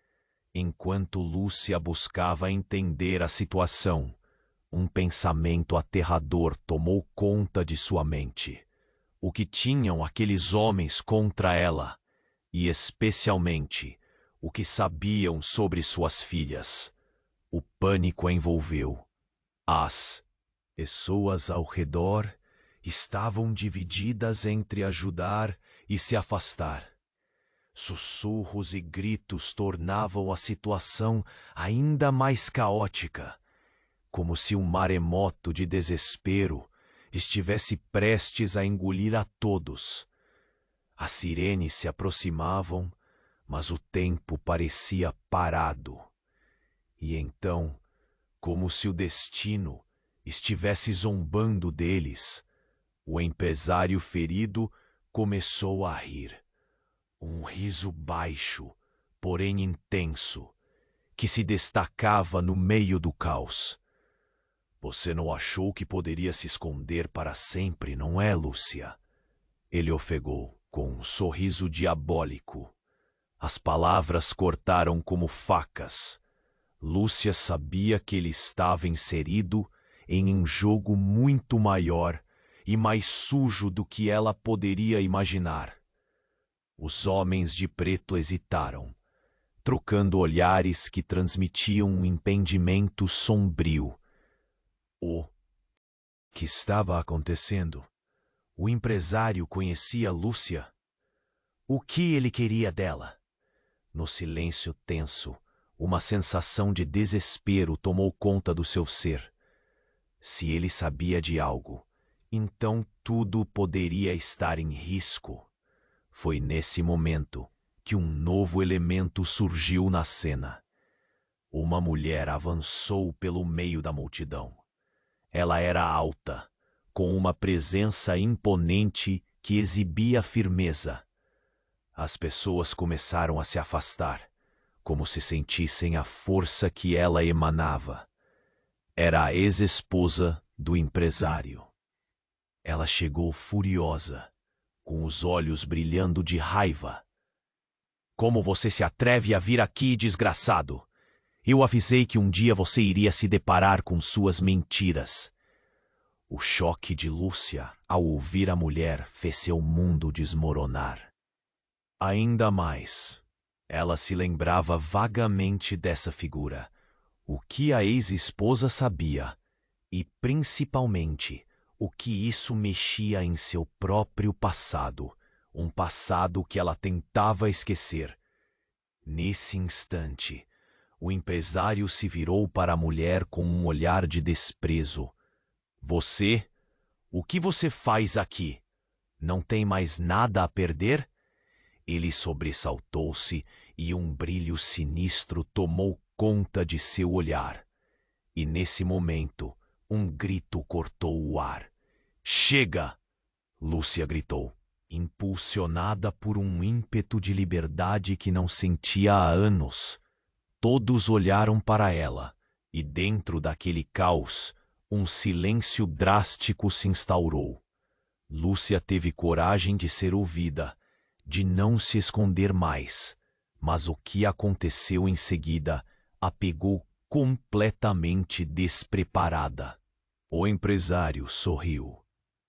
Enquanto Lúcia buscava entender a situação, Um pensamento aterrador tomou conta de sua mente. O que tinham aqueles homens contra ela? E especialmente, o que sabiam sobre suas filhas? O pânico a envolveu. As pessoas ao redor estavam divididas entre ajudar e se afastar. Sussurros e gritos tornavam a situação ainda mais caótica, como se um maremoto de desespero estivesse prestes a engolir a todos. As sirenes se aproximavam, mas o tempo parecia parado. E então, como se o destino estivesse zombando deles, o empresário ferido começou a rir. Um riso baixo, porém intenso, que se destacava no meio do caos. Você não achou que poderia se esconder para sempre, não é, Lúcia? Ele ofegou, com um sorriso diabólico. As palavras cortaram como facas. Lúcia sabia que ele estava inserido em um jogo muito maior e mais sujo do que ela poderia imaginar. Os homens de preto hesitaram, trocando olhares que transmitiam um entendimento sombrio. O que estava acontecendo? O empresário conhecia Lúcia? O que ele queria dela? No silêncio tenso, uma sensação de desespero tomou conta do seu ser. Se ele sabia de algo, então tudo poderia estar em risco. Foi nesse momento que um novo elemento surgiu na cena. Uma mulher avançou pelo meio da multidão. Ela era alta, com uma presença imponente que exibia firmeza. As pessoas começaram a se afastar, como se sentissem a força que ela emanava. Era a ex-esposa do empresário. Ela chegou furiosa, com os olhos brilhando de raiva. Como você se atreve a vir aqui, desgraçado? Eu avisei que um dia você iria se deparar com suas mentiras. O choque de Lúcia ao ouvir a mulher fez seu mundo desmoronar. Ainda mais, ela se lembrava vagamente dessa figura, o que a ex-esposa sabia, e principalmente o que isso mexia em seu próprio passado, um passado que ela tentava esquecer. Nesse instante, o empresário se virou para a mulher com um olhar de desprezo. Você? O que você faz aqui? Não tem mais nada a perder? Ele sobressaltou-se e um brilho sinistro tomou conta de seu olhar. E nesse momento, um grito cortou o ar. Chega! Lúcia gritou, impulsionada por um ímpeto de liberdade que não sentia há anos. Todos olharam para ela, e dentro daquele caos, um silêncio drástico se instaurou. Lúcia teve coragem de ser ouvida, de não se esconder mais, mas o que aconteceu em seguida a pegou completamente despreparada. O empresário sorriu,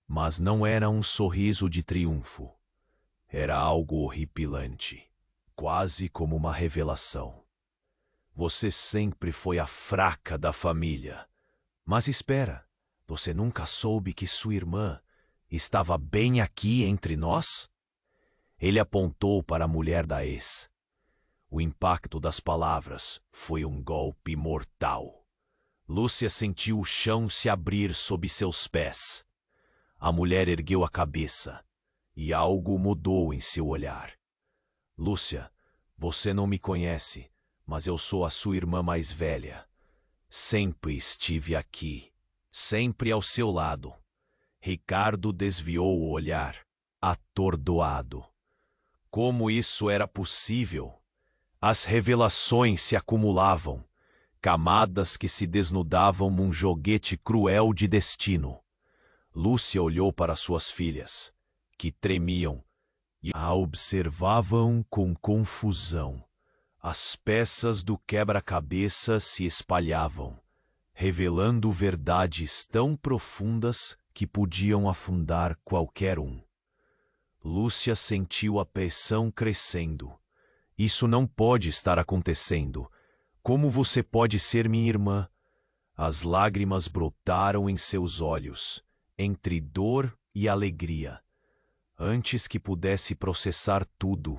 mas não era um sorriso de triunfo. Era algo horripilante, quase como uma revelação. Você sempre foi a fraca da família. Mas espera, você nunca soube que sua irmã estava bem aqui entre nós? Ele apontou para a mulher da ex. O impacto das palavras foi um golpe mortal. Lúcia sentiu o chão se abrir sob seus pés. A mulher ergueu a cabeça e algo mudou em seu olhar. Lúcia, você não me conhece, mas eu sou a sua irmã mais velha. Sempre estive aqui, sempre ao seu lado. Ricardo desviou o olhar, atordoado. Como isso era possível? As revelações se acumulavam, camadas que se desnudavam num joguete cruel de destino. Lúcia olhou para suas filhas, que tremiam, e a observavam com confusão. As peças do quebra-cabeça se espalhavam, revelando verdades tão profundas que podiam afundar qualquer um. Lúcia sentiu a pressão crescendo. Isso não pode estar acontecendo. Como você pode ser minha irmã? As lágrimas brotaram em seus olhos, entre dor e alegria. Antes que pudesse processar tudo,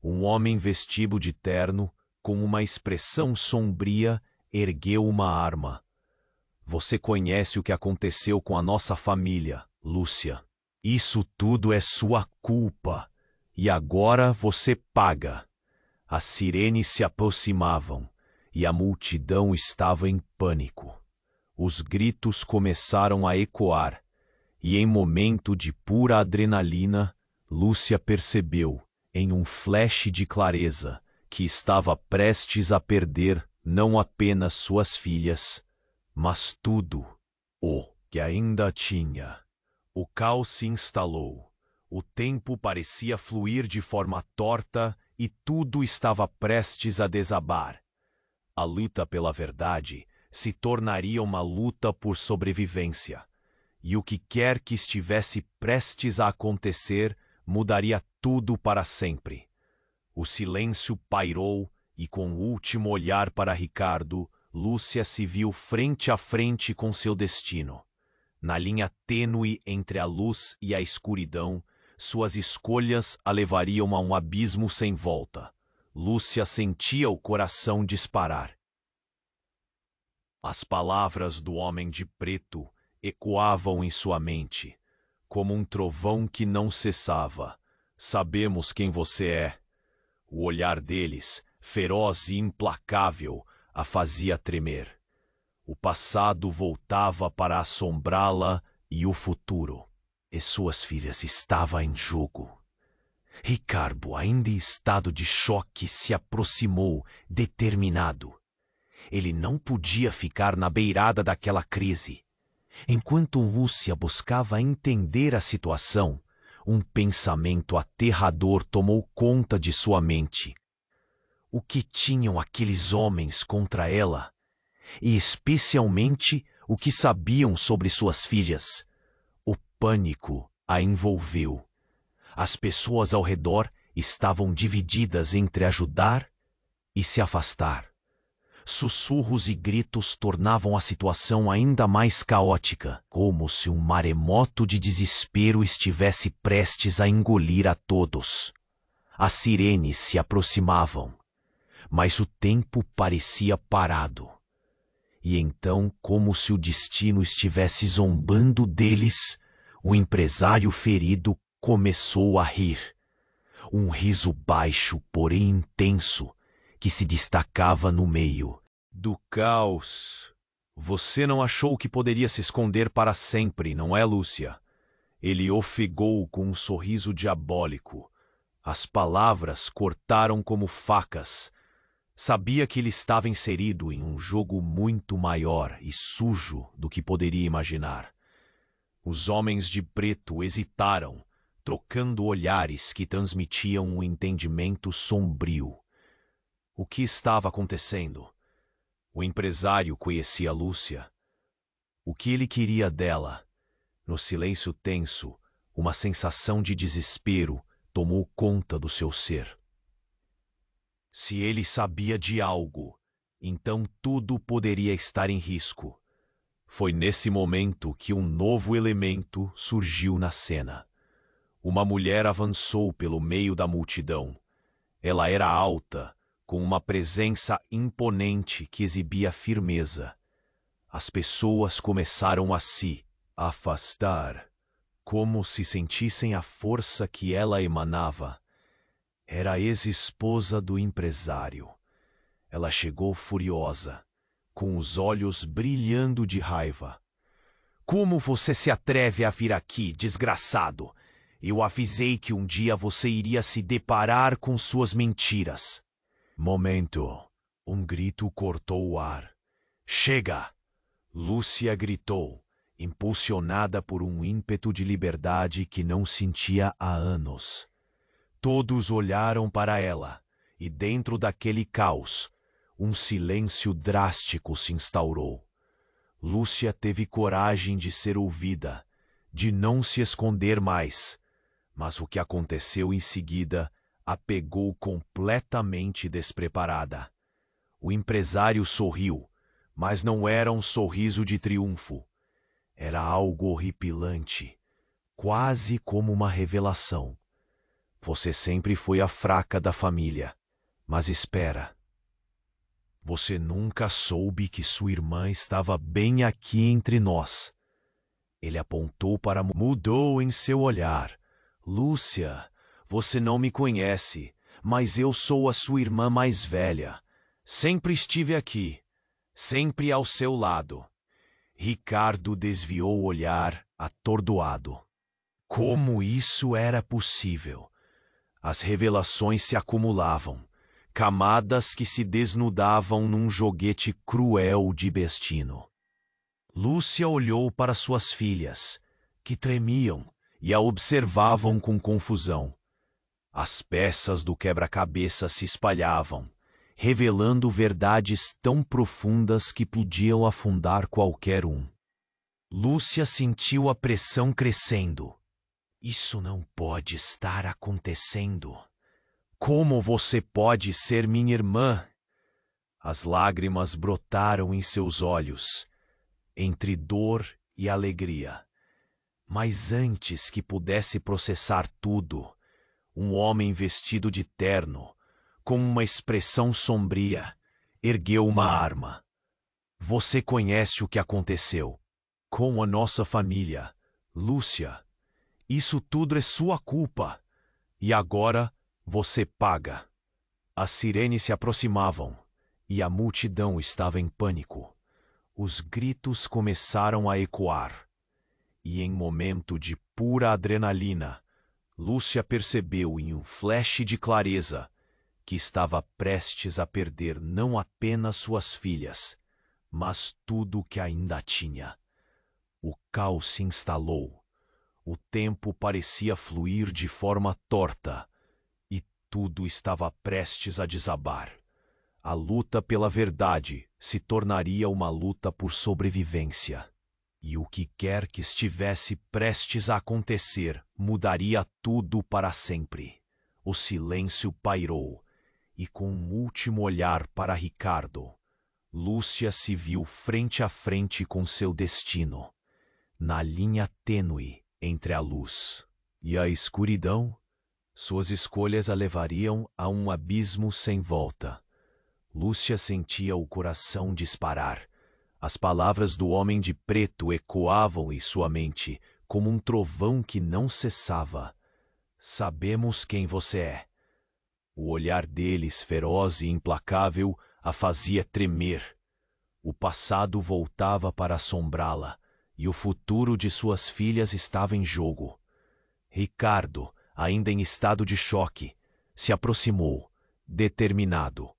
um homem vestido de terno, com uma expressão sombria, ergueu uma arma. Você conhece o que aconteceu com a nossa família, Lúcia. Isso tudo é sua culpa. E agora você paga. As sirenes se aproximavam e a multidão estava em pânico. Os gritos começaram a ecoar e, em momento de pura adrenalina, Lúcia percebeu, em um flash de clareza, que estava prestes a perder não apenas suas filhas, mas tudo o que ainda tinha. O caos se instalou. O tempo parecia fluir de forma torta e tudo estava prestes a desabar. A luta pela verdade se tornaria uma luta por sobrevivência. E o que quer que estivesse prestes a acontecer mudaria tudo para sempre. O silêncio pairou e, com o último olhar para Ricardo, Lúcia se viu frente a frente com seu destino. Na linha tênue entre a luz e a escuridão, suas escolhas a levariam a um abismo sem volta. Lúcia sentia o coração disparar. As palavras do homem de preto ecoavam em sua mente, como um trovão que não cessava. Sabemos quem você é. O olhar deles, feroz e implacável, a fazia tremer. O passado voltava para assombrá-la e o futuro. E suas filhas estavam em jogo. Ricardo, ainda em estado de choque, se aproximou, determinado. Ele não podia ficar na beirada daquela crise. Enquanto Lúcia buscava entender a situação, um pensamento aterrador tomou conta de sua mente. O que tinham aqueles homens contra ela? E especialmente o que sabiam sobre suas filhas? O pânico a envolveu. As pessoas ao redor estavam divididas entre ajudar e se afastar. Sussurros e gritos tornavam a situação ainda mais caótica, como se um maremoto de desespero estivesse prestes a engolir a todos. As sirenes se aproximavam, mas o tempo parecia parado. E então, como se o destino estivesse zombando deles, o empresário ferido começou a rir. Um riso baixo, porém intenso, que se destacava no meio do caos. Você não achou que poderia se esconder para sempre, não é, Lúcia? Ele ofegou com um sorriso diabólico. As palavras cortaram como facas. Sabia que ele estava inserido em um jogo muito maior e sujo do que poderia imaginar. Os homens de preto hesitaram, trocando olhares que transmitiam um entendimento sombrio. O que estava acontecendo? O empresário conhecia Lúcia. O que ele queria dela? No silêncio tenso, uma sensação de desespero tomou conta do seu ser. Se ele sabia de algo, então tudo poderia estar em risco. Foi nesse momento que um novo elemento surgiu na cena. Uma mulher avançou pelo meio da multidão. Ela era alta, com uma presença imponente que exibia firmeza. As pessoas começaram a se afastar, como se sentissem a força que ela emanava. Era a ex-esposa do empresário. Ela chegou furiosa, com os olhos brilhando de raiva. Como você se atreve a vir aqui, desgraçado? Eu avisei que um dia você iria se deparar com suas mentiras. Momento. Um grito cortou o ar. Chega! Lúcia gritou, impulsionada por um ímpeto de liberdade que não sentia há anos. Todos olharam para ela, e dentro daquele caos, um silêncio drástico se instaurou. Lúcia teve coragem de ser ouvida, de não se esconder mais, mas o que aconteceu em seguida a pegou completamente despreparada. O empresário sorriu, mas não era um sorriso de triunfo. Era algo horripilante, quase como uma revelação. Você sempre foi a fraca da família, mas espera. Você nunca soube que sua irmã estava bem aqui entre nós. Ele apontou para... Mudou em seu olhar. Lúcia, você não me conhece, mas eu sou a sua irmã mais velha. Sempre estive aqui, sempre ao seu lado. Ricardo desviou o olhar, atordoado. Como isso era possível? As revelações se acumulavam, camadas que se desnudavam num joguete cruel de destino. Lúcia olhou para suas filhas, que tremiam e a observavam com confusão. As peças do quebra-cabeça se espalhavam, revelando verdades tão profundas que podiam afundar qualquer um. Lúcia sentiu a pressão crescendo. Isso não pode estar acontecendo. Como você pode ser minha irmã? As lágrimas brotaram em seus olhos, entre dor e alegria. Mas antes que pudesse processar tudo, um homem vestido de terno, com uma expressão sombria, ergueu uma arma. Você conhece o que aconteceu com a nossa família, Lúcia. Isso tudo é sua culpa. E agora você paga. As sirenes se aproximavam e a multidão estava em pânico. Os gritos começaram a ecoar. E em momento de pura adrenalina, Lúcia percebeu em um flash de clareza que estava prestes a perder não apenas suas filhas, mas tudo o que ainda tinha. O caos se instalou. O tempo parecia fluir de forma torta e tudo estava prestes a desabar. A luta pela verdade se tornaria uma luta por sobrevivência. E o que quer que estivesse prestes a acontecer mudaria tudo para sempre. O silêncio pairou, e com um último olhar para Ricardo, Lúcia se viu frente a frente com seu destino, na linha tênue entre a luz e a escuridão. Suas escolhas a levariam a um abismo sem volta. Lúcia sentia o coração disparar. As palavras do homem de preto ecoavam em sua mente como um trovão que não cessava. Sabemos quem você é. O olhar deles, feroz e implacável, a fazia tremer. O passado voltava para assombrá-la, e o futuro de suas filhas estava em jogo. Ricardo, ainda em estado de choque, se aproximou, determinado.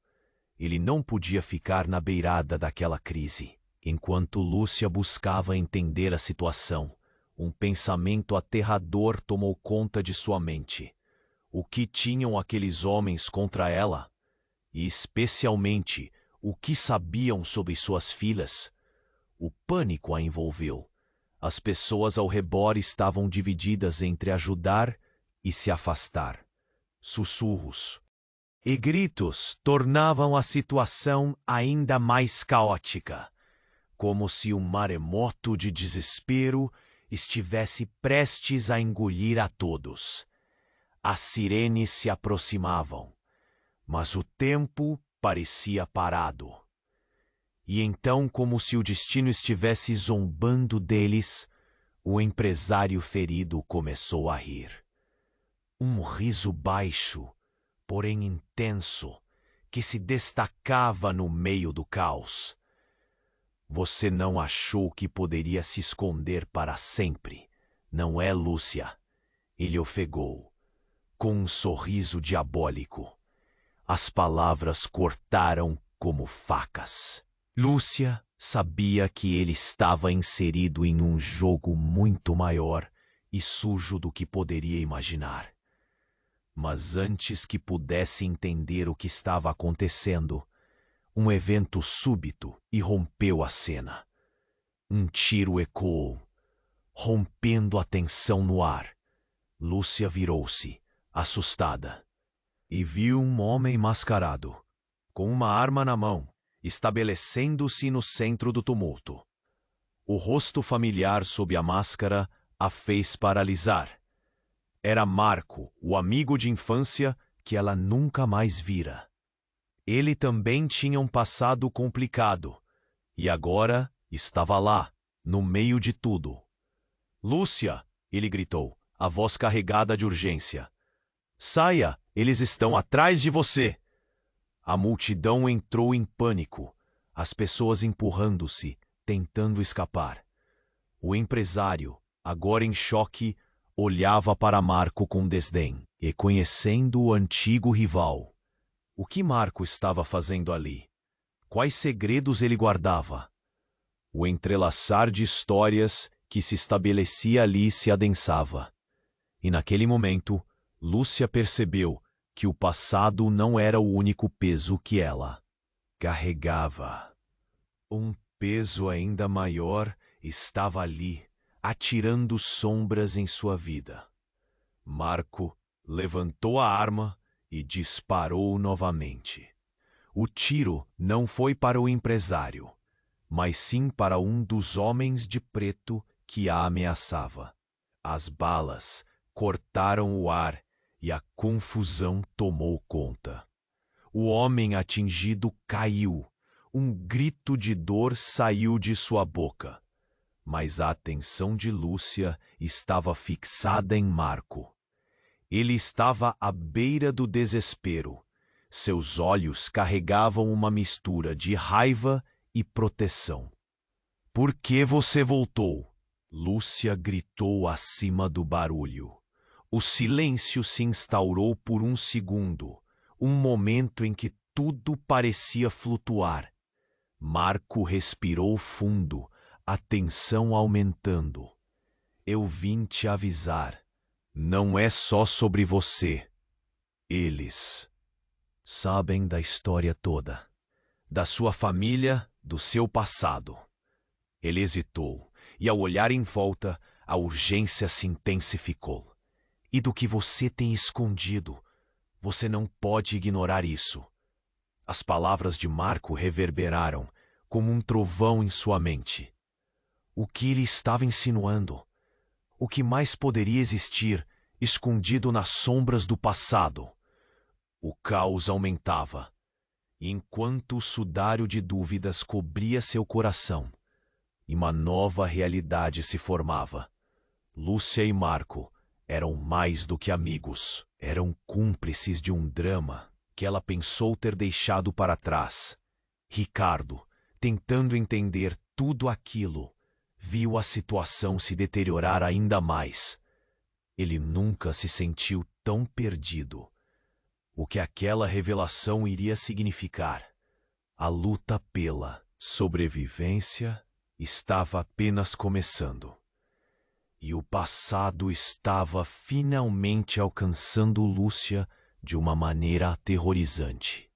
Ele não podia ficar na beirada daquela crise. Enquanto Lúcia buscava entender a situação, um pensamento aterrador tomou conta de sua mente. O que tinham aqueles homens contra ela? E especialmente, o que sabiam sobre suas filhas? O pânico a envolveu. As pessoas ao redor estavam divididas entre ajudar e se afastar. Sussurros e gritos tornavam a situação ainda mais caótica, como se um maremoto de desespero estivesse prestes a engolir a todos. As sirenes se aproximavam, mas o tempo parecia parado. E então, como se o destino estivesse zombando deles, o empresário ferido começou a rir. Um riso baixo, porém intenso, que se destacava no meio do caos. Você não achou que poderia se esconder para sempre, não é, Lúcia? Ele ofegou, com um sorriso diabólico. As palavras cortaram como facas. Lúcia sabia que ele estava inserido em um jogo muito maior e sujo do que poderia imaginar. Mas antes que pudesse entender o que estava acontecendo, um evento súbito irrompeu a cena. Um tiro ecoou, rompendo a tensão no ar. Lúcia virou-se, assustada, e viu um homem mascarado, com uma arma na mão, estabelecendo-se no centro do tumulto. O rosto familiar sob a máscara a fez paralisar. Era Marco, o amigo de infância que ela nunca mais vira. Ele também tinha um passado complicado, e agora estava lá, no meio de tudo. "Lúcia!" ele gritou, a voz carregada de urgência. "Saia! Eles estão atrás de você!" A multidão entrou em pânico, as pessoas empurrando-se, tentando escapar. O empresário, agora em choque, olhava para Marco com desdém, reconhecendo o antigo rival. O que Marco estava fazendo ali? Quais segredos ele guardava? O entrelaçar de histórias que se estabelecia ali se adensava. E naquele momento, Lúcia percebeu que o passado não era o único peso que ela carregava. Um peso ainda maior estava ali, atirando sombras em sua vida. Marco levantou a arma e disparou novamente. O tiro não foi para o empresário, mas sim para um dos homens de preto que a ameaçava. As balas cortaram o ar e a confusão tomou conta. O homem atingido caiu. Um grito de dor saiu de sua boca. Mas a atenção de Lúcia estava fixada em Marco. Ele estava à beira do desespero. Seus olhos carregavam uma mistura de raiva e proteção. "Por que você voltou?" Lúcia gritou acima do barulho. O silêncio se instaurou por um segundo, um momento em que tudo parecia flutuar. Marco respirou fundo, a tensão aumentando. "Eu vim te avisar. Não é só sobre você. Eles sabem da história toda. Da sua família, do seu passado." Ele hesitou, e ao olhar em volta, a urgência se intensificou. "E do que você tem escondido? Você não pode ignorar isso." As palavras de Marco reverberaram como um trovão em sua mente. O que ele estava insinuando? O que mais poderia existir, escondido nas sombras do passado? O caos aumentava, e enquanto o sudário de dúvidas cobria seu coração, uma nova realidade se formava. Lúcia e Marco eram mais do que amigos, eram cúmplices de um drama que ela pensou ter deixado para trás. Ricardo, tentando entender tudo aquilo, viu a situação se deteriorar ainda mais. Ele nunca se sentiu tão perdido. O que aquela revelação iria significar? A luta pela sobrevivência estava apenas começando. E o passado estava finalmente alcançando Lúcia de uma maneira aterrorizante.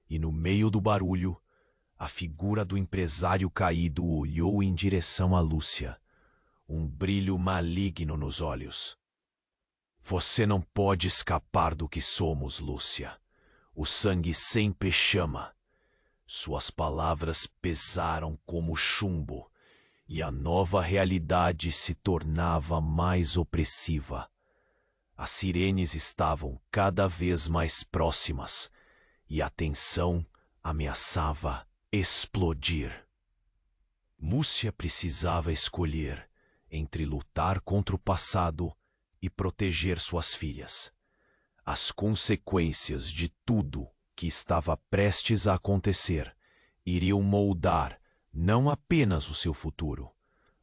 E no meio do barulho, a figura do empresário caído olhou em direção a Lúcia, um brilho maligno nos olhos. "Você não pode escapar do que somos, Lúcia. O sangue sempre chama." Suas palavras pesaram como chumbo, e a nova realidade se tornava mais opressiva. As sirenes estavam cada vez mais próximas, e a tensão ameaçava explodir. Lúcia precisava escolher entre lutar contra o passado e proteger suas filhas. As consequências de tudo que estava prestes a acontecer iriam moldar não apenas o seu futuro,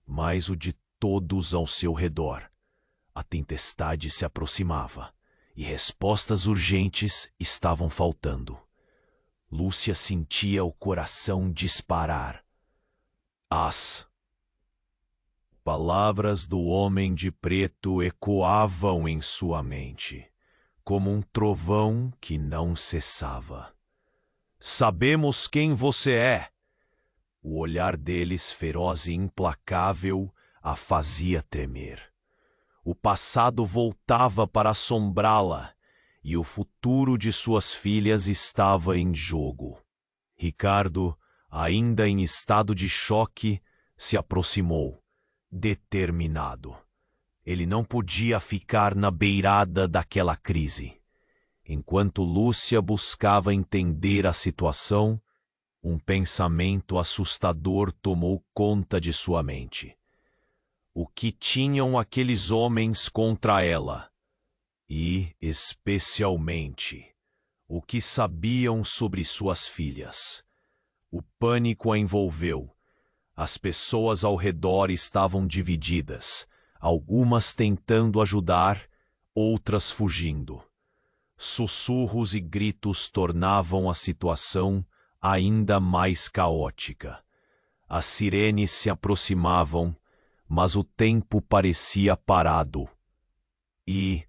mas o de todos ao seu redor. A tempestade se aproximava e respostas urgentes estavam faltando. Lúcia sentia o coração disparar. As palavras do homem de preto ecoavam em sua mente, como um trovão que não cessava. "Sabemos quem você é." O olhar deles, feroz e implacável, a fazia tremer. O passado voltava para assombrá-la, e o futuro de suas filhas estava em jogo. Ricardo, ainda em estado de choque, se aproximou, determinado. Ele não podia ficar na beirada daquela crise. Enquanto Lúcia buscava entender a situação, um pensamento assustador tomou conta de sua mente. O que tinham aqueles homens contra ela? E, especialmente, o que sabiam sobre suas filhas? O pânico a envolveu. As pessoas ao redor estavam divididas, algumas tentando ajudar, outras fugindo. Sussurros e gritos tornavam a situação ainda mais caótica. As sirenes se aproximavam, mas o tempo parecia parado. E,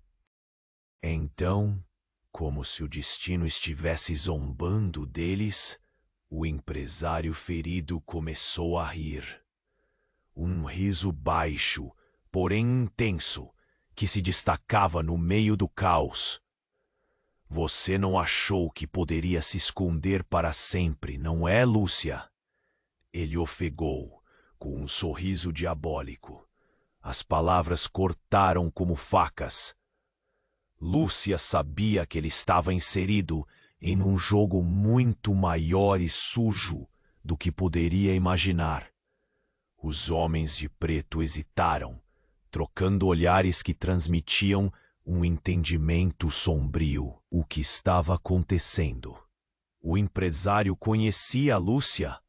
então, como se o destino estivesse zombando deles, o empresário ferido começou a rir. Um riso baixo, porém intenso, que se destacava no meio do caos. Você não achou que poderia se esconder para sempre, não é, Lúcia? Ele ofegou, com um sorriso diabólico. As palavras cortaram como facas. Lúcia sabia que ele estava inserido em um jogo muito maior e sujo do que poderia imaginar. Os homens de preto hesitaram, trocando olhares que transmitiam um entendimento sombrio. O que estava acontecendo? O empresário conhecia a Lúcia.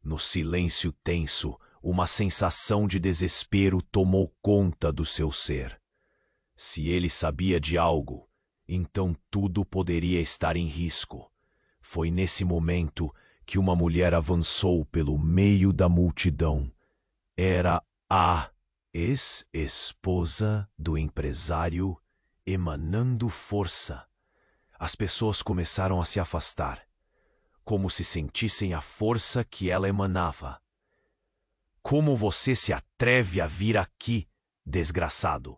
No silêncio tenso, uma sensação de desespero tomou conta do seu ser. Se ele sabia de algo, então tudo poderia estar em risco. Foi nesse momento que uma mulher avançou pelo meio da multidão. Era a ex-esposa do empresário, emanando força. As pessoas começaram a se afastar, como se sentissem a força que ela emanava. Como você se atreve a vir aqui, desgraçado?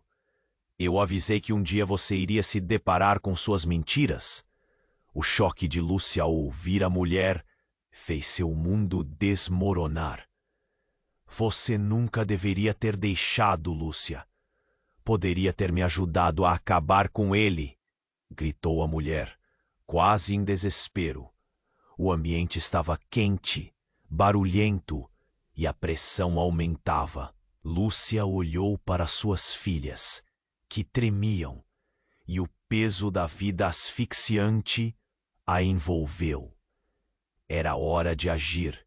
Eu avisei que um dia você iria se deparar com suas mentiras. O choque de Lúcia ao ouvir a mulher fez seu mundo desmoronar. Você nunca deveria ter deixado, Lúcia. Poderia ter me ajudado a acabar com ele, gritou a mulher, quase em desespero. O ambiente estava quente, barulhento, e a pressão aumentava. Lúcia olhou para suas filhas, que tremiam, e o peso da vida asfixiante a envolveu. Era hora de agir.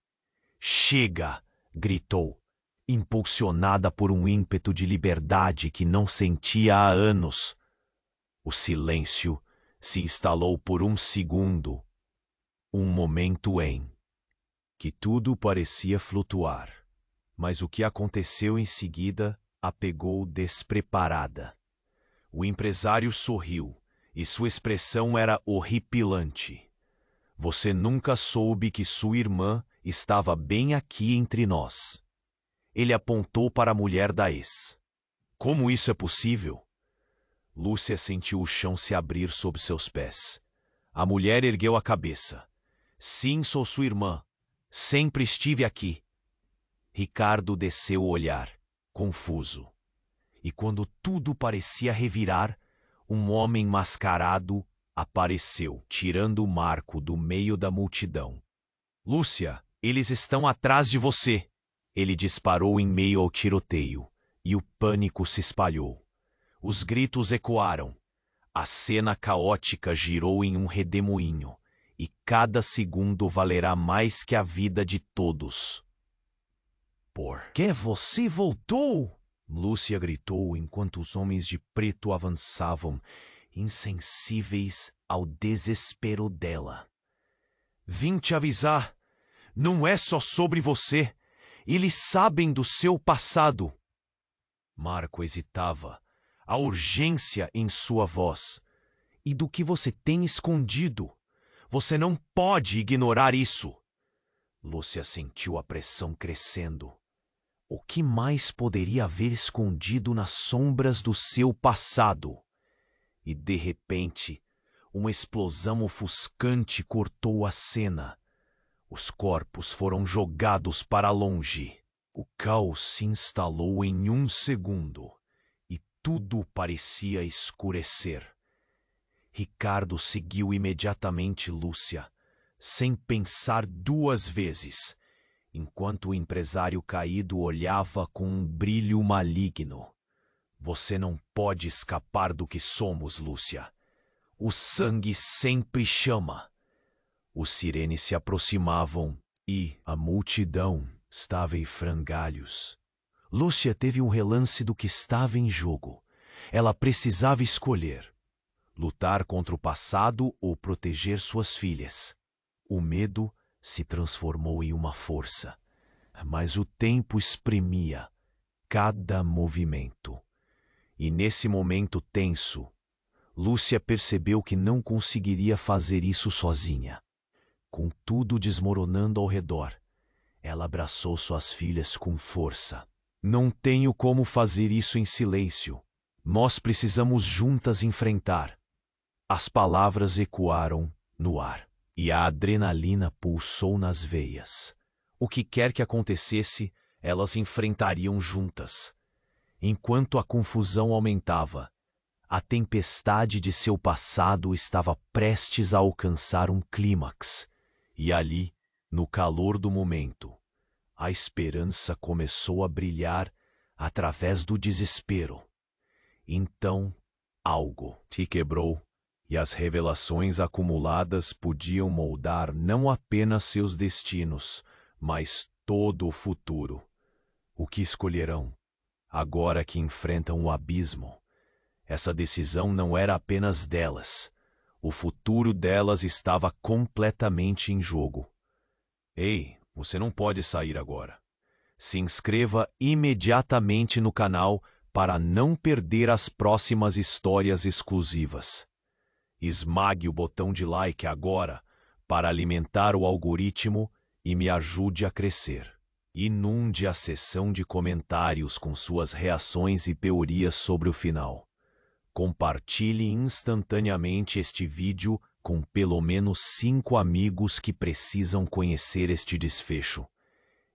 Chega! Gritou, impulsionada por um ímpeto de liberdade que não sentia há anos. O silêncio se instalou por um segundo, um momento em que tudo parecia flutuar, mas o que aconteceu em seguida a pegou despreparada. O empresário sorriu, e sua expressão era horripilante. Você nunca soube que sua irmã estava bem aqui entre nós. Ele apontou para a mulher da ex. Como isso é possível? Lúcia sentiu o chão se abrir sob seus pés. A mulher ergueu a cabeça. Sim, sou sua irmã. Sempre estive aqui. Ricardo desceu o olhar, confuso. E quando tudo parecia revirar, um homem mascarado apareceu, tirando o Marco do meio da multidão. Lúcia, eles estão atrás de você. Ele disparou em meio ao tiroteio, e o pânico se espalhou. Os gritos ecoaram. A cena caótica girou em um redemoinho, e cada segundo valerá mais que a vida de todos. Por que você voltou? Lúcia gritou enquanto os homens de preto avançavam, insensíveis ao desespero dela. Vim te avisar. Não é só sobre você. Eles sabem do seu passado. Marco hesitava, a urgência em sua voz. E do que você tem escondido? Você não pode ignorar isso. Lúcia sentiu a pressão crescendo. O que mais poderia haver escondido nas sombras do seu passado? E, de repente, uma explosão ofuscante cortou a cena. Os corpos foram jogados para longe. O caos se instalou em um segundo e tudo parecia escurecer. Ricardo seguiu imediatamente Lúcia, sem pensar duas vezes, enquanto o empresário caído olhava com um brilho maligno. Você não pode escapar do que somos, Lúcia. O sangue sempre chama. Os sirenes se aproximavam e a multidão estava em frangalhos. Lúcia teve um relance do que estava em jogo. Ela precisava escolher: lutar contra o passado ou proteger suas filhas. O medo se transformou em uma força, mas o tempo espremia cada movimento. E nesse momento tenso, Lúcia percebeu que não conseguiria fazer isso sozinha. Com tudo desmoronando ao redor, ela abraçou suas filhas com força. Não tenho como fazer isso em silêncio. Nós precisamos juntas enfrentar. As palavras ecoaram no ar e a adrenalina pulsou nas veias. O que quer que acontecesse, elas enfrentariam juntas. Enquanto a confusão aumentava, a tempestade de seu passado estava prestes a alcançar um clímax. E ali, no calor do momento, a esperança começou a brilhar através do desespero. Então, algo se quebrou e as revelações acumuladas podiam moldar não apenas seus destinos, mas todo o futuro. O que escolherão, agora que enfrentam o abismo? Essa decisão não era apenas delas. O futuro delas estava completamente em jogo. Ei, você não pode sair agora. Se inscreva imediatamente no canal para não perder as próximas histórias exclusivas. Esmague o botão de like agora para alimentar o algoritmo e me ajude a crescer. Inunde a seção de comentários com suas reações e teorias sobre o final. Compartilhe instantaneamente este vídeo com pelo menos 5 amigos que precisam conhecer este desfecho.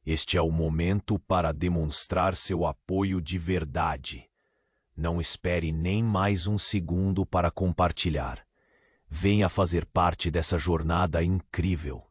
Este é o momento para demonstrar seu apoio de verdade. Não espere nem mais um segundo para compartilhar. Venha fazer parte dessa jornada incrível.